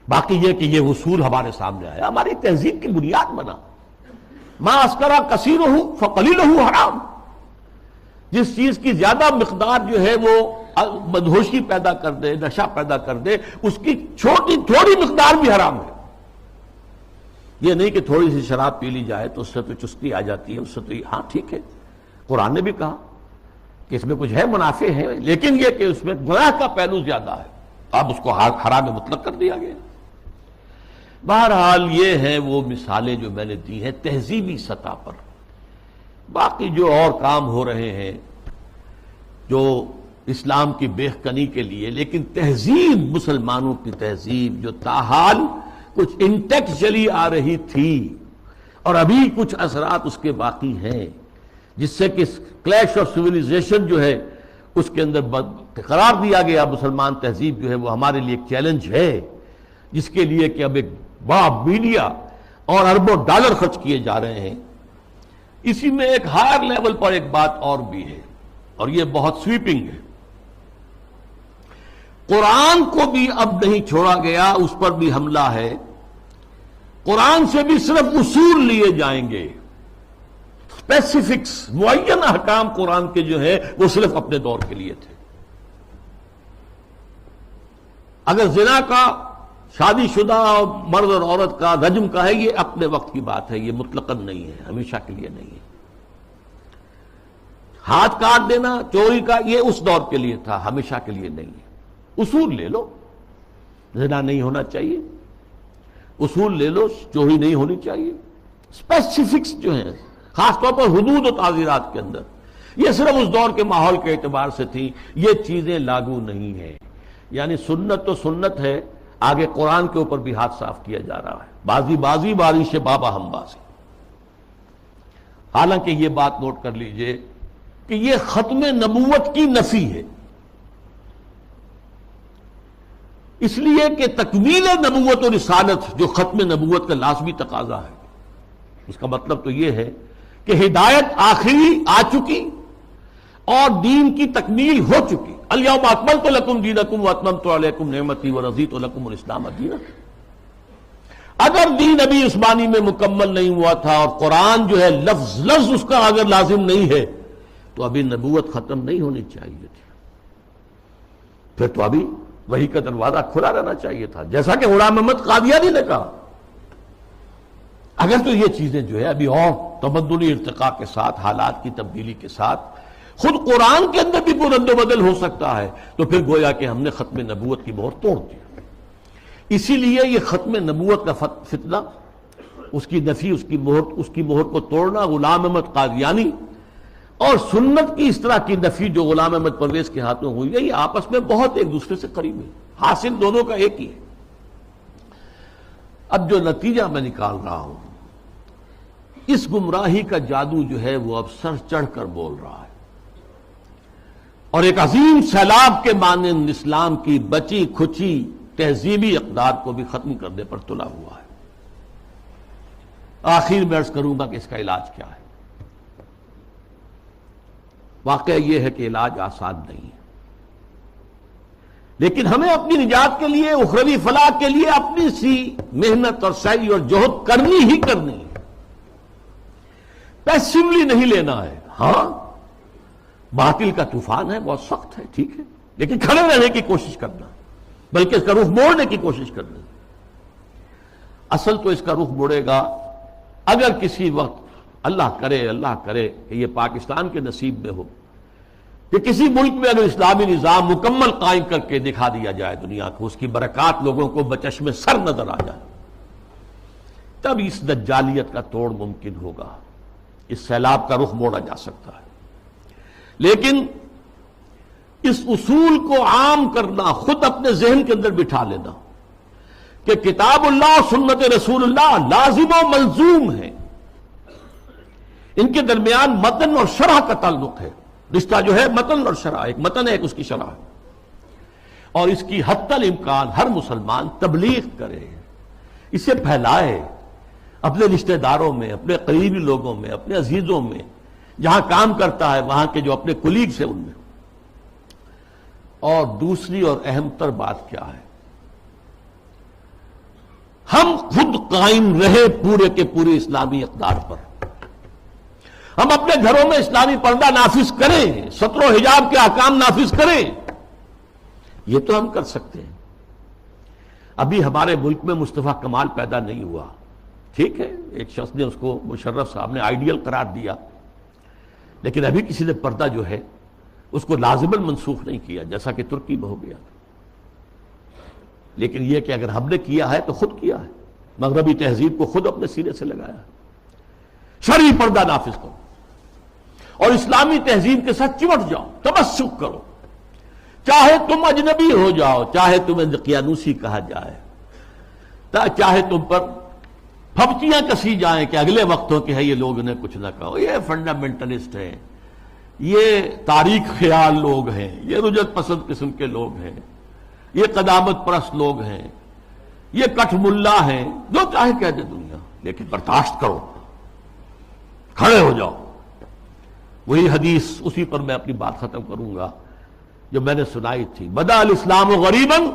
Speaker 2: باقی یہ کہ یہ اصول ہمارے سامنے آیا، ہماری تہذیب کی بنیاد بنا، ما اسکرا کثیرہ فقلیلہ حرام، جس چیز کی زیادہ مقدار جو ہے وہ مدہوشی پیدا کر دے، نشہ پیدا کر دے، اس کی تھوڑی مقدار بھی حرام ہے۔ یہ نہیں کہ تھوڑی سی شراب پی لی جائے تو اس سے تو چستی آ جاتی ہے، اس سے تو ہاں ٹھیک ہے، قرآن نے بھی کہا کہ اس میں کچھ ہے منافع ہے، لیکن یہ کہ اس میں گناہ کا پہلو زیادہ ہے، اب اس کو حرام مطلق کر دیا گیا۔ بہرحال یہ ہیں وہ مثالیں جو میں نے دی ہیں تہذیبی سطح پر۔ باقی جو اور کام ہو رہے ہیں جو اسلام کی بہکنی کے لیے، لیکن تہذیب، مسلمانوں کی تہذیب جو تاحال کچھ انٹیکٹ چلی آ رہی تھی اور ابھی کچھ اثرات اس کے باقی ہیں، جس سے کہ کلیش آف سویلائزیشن جو ہے اس کے اندر قرار دیا گیا، مسلمان تہذیب جو ہے وہ ہمارے لیے ایک چیلنج ہے، جس کے لیے کہ اب ایک بڑا میڈیا اور اربوں ڈالر خرچ کیے جا رہے ہیں۔ اسی میں ایک ہائر لیول پر ایک بات اور بھی ہے، اور یہ بہت سویپنگ ہے۔ قرآن کو بھی اب نہیں چھوڑا گیا، اس پر بھی حملہ ہے۔ قرآن سے بھی صرف اصول لیے جائیں گے، اسپیسیفکس، معین احکام قرآن کے جو ہے وہ صرف اپنے دور کے لیے تھے۔ اگر زنا کا، شادی شدہ مرد اور عورت کا، رجم کا ہے، یہ اپنے وقت کی بات ہے، یہ مطلقاً نہیں ہے، ہمیشہ کے لیے نہیں ہے۔ ہاتھ کاٹ دینا چوری کا، یہ اس دور کے لیے تھا، ہمیشہ کے لیے نہیں ہے۔ اصول لے لو، زنا نہیں ہونا چاہیے، اصول لے لو، چوری نہیں ہونی چاہیے۔ اسپیسیفکس جو ہیں خاص طور پر حدود و تعزیرات کے اندر، یہ صرف اس دور کے ماحول کے اعتبار سے تھی، یہ چیزیں لاگو نہیں ہیں۔ یعنی سنت تو سنت ہے، آگے قرآن کے اوپر بھی ہاتھ صاف کیا جا رہا ہے، بازی بازی بارش بابا ہم بازی۔ حالانکہ یہ بات نوٹ کر لیجئے کہ یہ ختم نبوت کی نفی ہے، اس لیے کہ تکمیل نبوت و رسالت جو ختم نبوت کا لازمی تقاضا ہے، اس کا مطلب تو یہ ہے کہ ہدایت آخری آ چکی اور دین کی تکمیل ہو چکی۔ الیوم اکملت لکم دینکم واتممت علیکم نعمتی ورضیت لکم الاسلام دینا۔ اگر دین ابھی عثمانی میں مکمل نہیں ہوا تھا اور قرآن جو ہے لفظ لفظ اس کا اگر لازم نہیں ہے تو ابھی نبوت ختم نہیں ہونی چاہیے تھی، پھر تو ابھی وحی کا دروازہ کھلا رہنا چاہیے تھا، جیسا کہ غلام محمد قادیانی نے کہا۔ اگر تو یہ چیزیں جو ہے ابھی اور تمدنی ارتقاء کے ساتھ، حالات کی تبدیلی کے ساتھ خود قرآن کے اندر بھی کوئی رد و بدل ہو سکتا ہے، تو پھر گویا کہ ہم نے ختم نبوت کی مہر توڑ دی۔ اسی لیے یہ ختم نبوت کا فتنہ، اس کی نفی، اس کی مہر کو توڑنا، غلام احمد قادیانی اور سنت کی اس طرح کی نفی جو غلام احمد پرویز کے ہاتھوں ہوئی ہے، یہ آپس میں بہت ایک دوسرے سے قریب ہے، حاصل دونوں کا ایک ہی ہے۔ اب جو نتیجہ میں نکال رہا ہوں، اس گمراہی کا جادو جو ہے وہ اب سر چڑھ کر بول رہا ہے، اور ایک عظیم سیلاب کے مانند اسلام کی بچی کھچی تہذیبی اقدار کو بھی ختم کرنے پر تلا ہوا ہے۔ آخر میں عرض کروں گا کہ اس کا علاج کیا ہے۔ واقعہ یہ ہے کہ علاج آسان نہیں ہے، لیکن ہمیں اپنی نجات کے لیے، اخروی فلاح کے لیے اپنی سی محنت اور سعی اور جہد کرنی ہی کرنی ہے، پیسیولی نہیں لینا ہے۔ ہاں باطل کا طوفان ہے، بہت سخت ہے، ٹھیک ہے، لیکن کھڑے رہنے کی کوشش کرنا، بلکہ اس کا رخ موڑنے کی کوشش کرنا۔ اصل تو اس کا رخ موڑے گا اگر کسی وقت اللہ کرے کہ یہ پاکستان کے نصیب میں ہو کہ کسی ملک میں اگر اسلامی نظام مکمل قائم کر کے دکھا دیا جائے دنیا کو، اس کی برکات لوگوں کو بچشم سر نظر آ جائے، تب اس دجالیت کا توڑ ممکن ہوگا، اس سیلاب کا رخ موڑا جا سکتا ہے۔ لیکن اس اصول کو عام کرنا، خود اپنے ذہن کے اندر بٹھا لینا کہ کتاب اللہ اور سنت رسول اللہ لازم و ملزوم ہے، ان کے درمیان متن اور شرح کا تعلق ہے، رشتہ جو ہے متن اور شرح، ایک متن ہے ایک اس کی شرح ہے، اور اس کی حتی الامکان ہر مسلمان تبلیغ کرے، اسے پھیلائے اپنے رشتہ داروں میں، اپنے قریبی لوگوں میں، اپنے عزیزوں میں، جہاں کام کرتا ہے وہاں کے جو اپنے کولیگز ہیں ان میں. اور دوسری اور اہم تر بات کیا ہے، ہم خود قائم رہے پورے کے پورے اسلامی اقدار پر. ہم اپنے گھروں میں اسلامی پردہ نافذ کریں، ستر و حجاب کے احکام نافذ کریں. یہ تو ہم کر سکتے ہیں. ابھی ہمارے ملک میں مصطفیٰ کمال پیدا نہیں ہوا، ٹھیک ہے، ایک شخص نے اس کو، مشرف صاحب نے آئیڈیل قرار دیا، لیکن ابھی کسی نے پردہ جو ہے اس کو لازماً منسوخ نہیں کیا، جیسا کہ ترکی میں ہو گیا. لیکن یہ کہ اگر ہم نے کیا ہے تو خود کیا ہے، مغربی تہذیب کو خود اپنے سینے سے لگایا ہے. شرعی پردہ نافذ کرو اور اسلامی تہذیب کے ساتھ چمٹ جاؤ، تمسک کرو. چاہے تم اجنبی ہو جاؤ، چاہے تمہیں دقیانوسی کہا جائے، چاہے تم پر پھپتیاں کسی جائیں کہ اگلے وقتوں کے ہے یہ لوگ انہیں کچھ نہ کہو، یہ فنڈامنٹلسٹ ہیں، یہ تاریخ خیال لوگ ہیں، یہ رجعت پسند قسم کے لوگ ہیں، یہ قدامت پرست لوگ ہیں، یہ کٹھ ملا ہیں، جو چاہے کہہ دے دنیا، لیکن برداشت کرو، کھڑے ہو جاؤ. وہی حدیث، اسی پر میں اپنی بات ختم کروں گا جو میں نے سنائی تھی، بدا الاسلام غریباً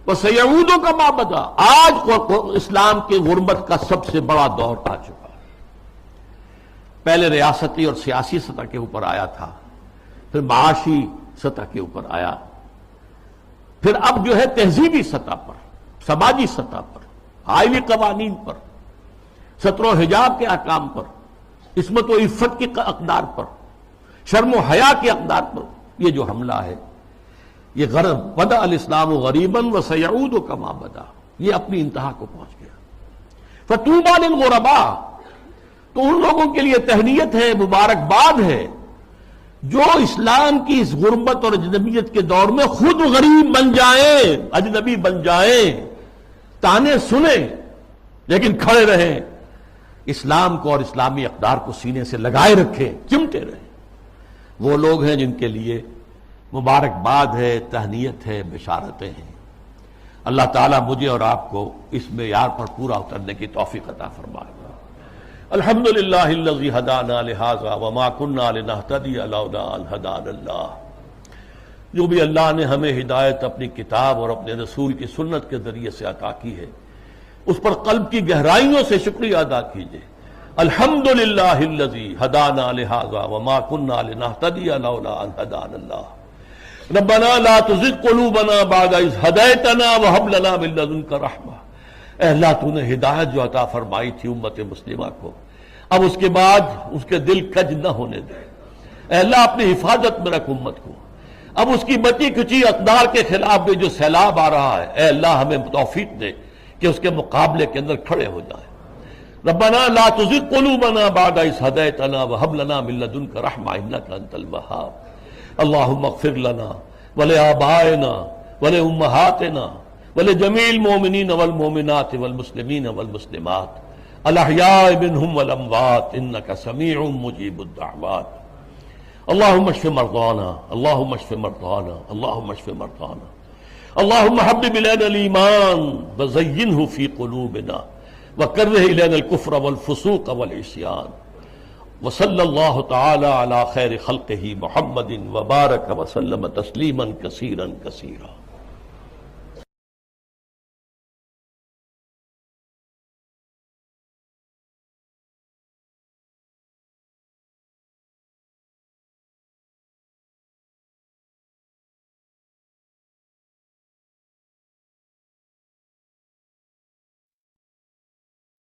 Speaker 2: وسیعود کما بدا. آج اسلام کے غربت کا سب سے بڑا دور آ چکا ہے. پہلے ریاستی اور سیاسی سطح کے اوپر آیا تھا، پھر معاشی سطح کے اوپر آیا، پھر اب جو ہے تہذیبی سطح پر، سماجی سطح پر، آئلی قوانین پر، ستر و حجاب کے احکام پر، عصمت و عفت کی اقدار پر، شرم و حیا کے اقدار پر یہ جو حملہ ہے، یہ غرب بدا الاسلام غریباً وسیعود کما بدا، یہ اپنی انتہا کو پہنچ گیا. فطوبی للغرباء، تو ان لوگوں کے لیے تہنیت ہے، مبارکباد ہے جو اسلام کی اس غربت اور اجنبیت کے دور میں خود غریب بن جائیں، اجنبی بن جائیں، تانے سنیں لیکن کھڑے رہیں، اسلام کو اور اسلامی اقدار کو سینے سے لگائے رکھیں، چمٹے رہیں. وہ لوگ ہیں جن کے لیے مبارکباد ہے، تہنیت ہے، بشارتیں ہیں. اللہ تعالیٰ مجھے اور آپ کو اس معیار پر پورا اترنے کی توفیق عطا فرمائے. الحمدللہ الذی ہدانا لہذا وما کنا لنہتدی لولا ان ہدانا اللہ. جو بھی اللہ نے ہمیں ہدایت اپنی کتاب اور اپنے رسول کی سنت کے ذریعے سے عطا کی ہے، اس پر قلب کی گہرائیوں سے شکریہ ادا کیجیے. الحمدللہ الذی ہدانا لہذا وما کنا لنہتدی لولا ان ہدانا اللہ. ربنا لا تزغ قلوبنا بعد اذ ہدیتنا وہب لنا من لدنک رحمہ. اے اللہ تو نے ہدایت جو عطا فرمائی تھی امت مسلمہ کو، اب اس کے بعد اس کے دل کج نہ ہونے دے. اے اللہ اپنی حفاظت میں رکھ امت کو. اب اس کی بچی کچی اقدار کے خلاف بھی جو سیلاب آ رہا ہے، اے اللہ ہمیں توفیق دے کہ اس کے مقابلے کے اندر کھڑے ہو جائیں. ربنا لا تزغ قلوبنا بعد اذ ہدیتنا وہب لنا من لدنک رحمہ انک انت الوہاب. اللہم اغفر لنا ولآبائنا ولأمہاتنا ولجمیع المؤمنین والمؤمنات والمسلمین والمسلمات الاحیاء منہم والاموات انک سمیع مجیب الدعوات. اللہم اشف مرضانا، اللہم اشف مرضانا، اللہم اشف مرضانا. اللہم حبب الینا الایمان وزینہ فی قلوبنا وکرہ الینا الکفر والفسوق والعصیان. وصلی اللہ تعالی علی خیر خلقہ محمد وبارک وسلم تسلیما کثیرا کثیرا.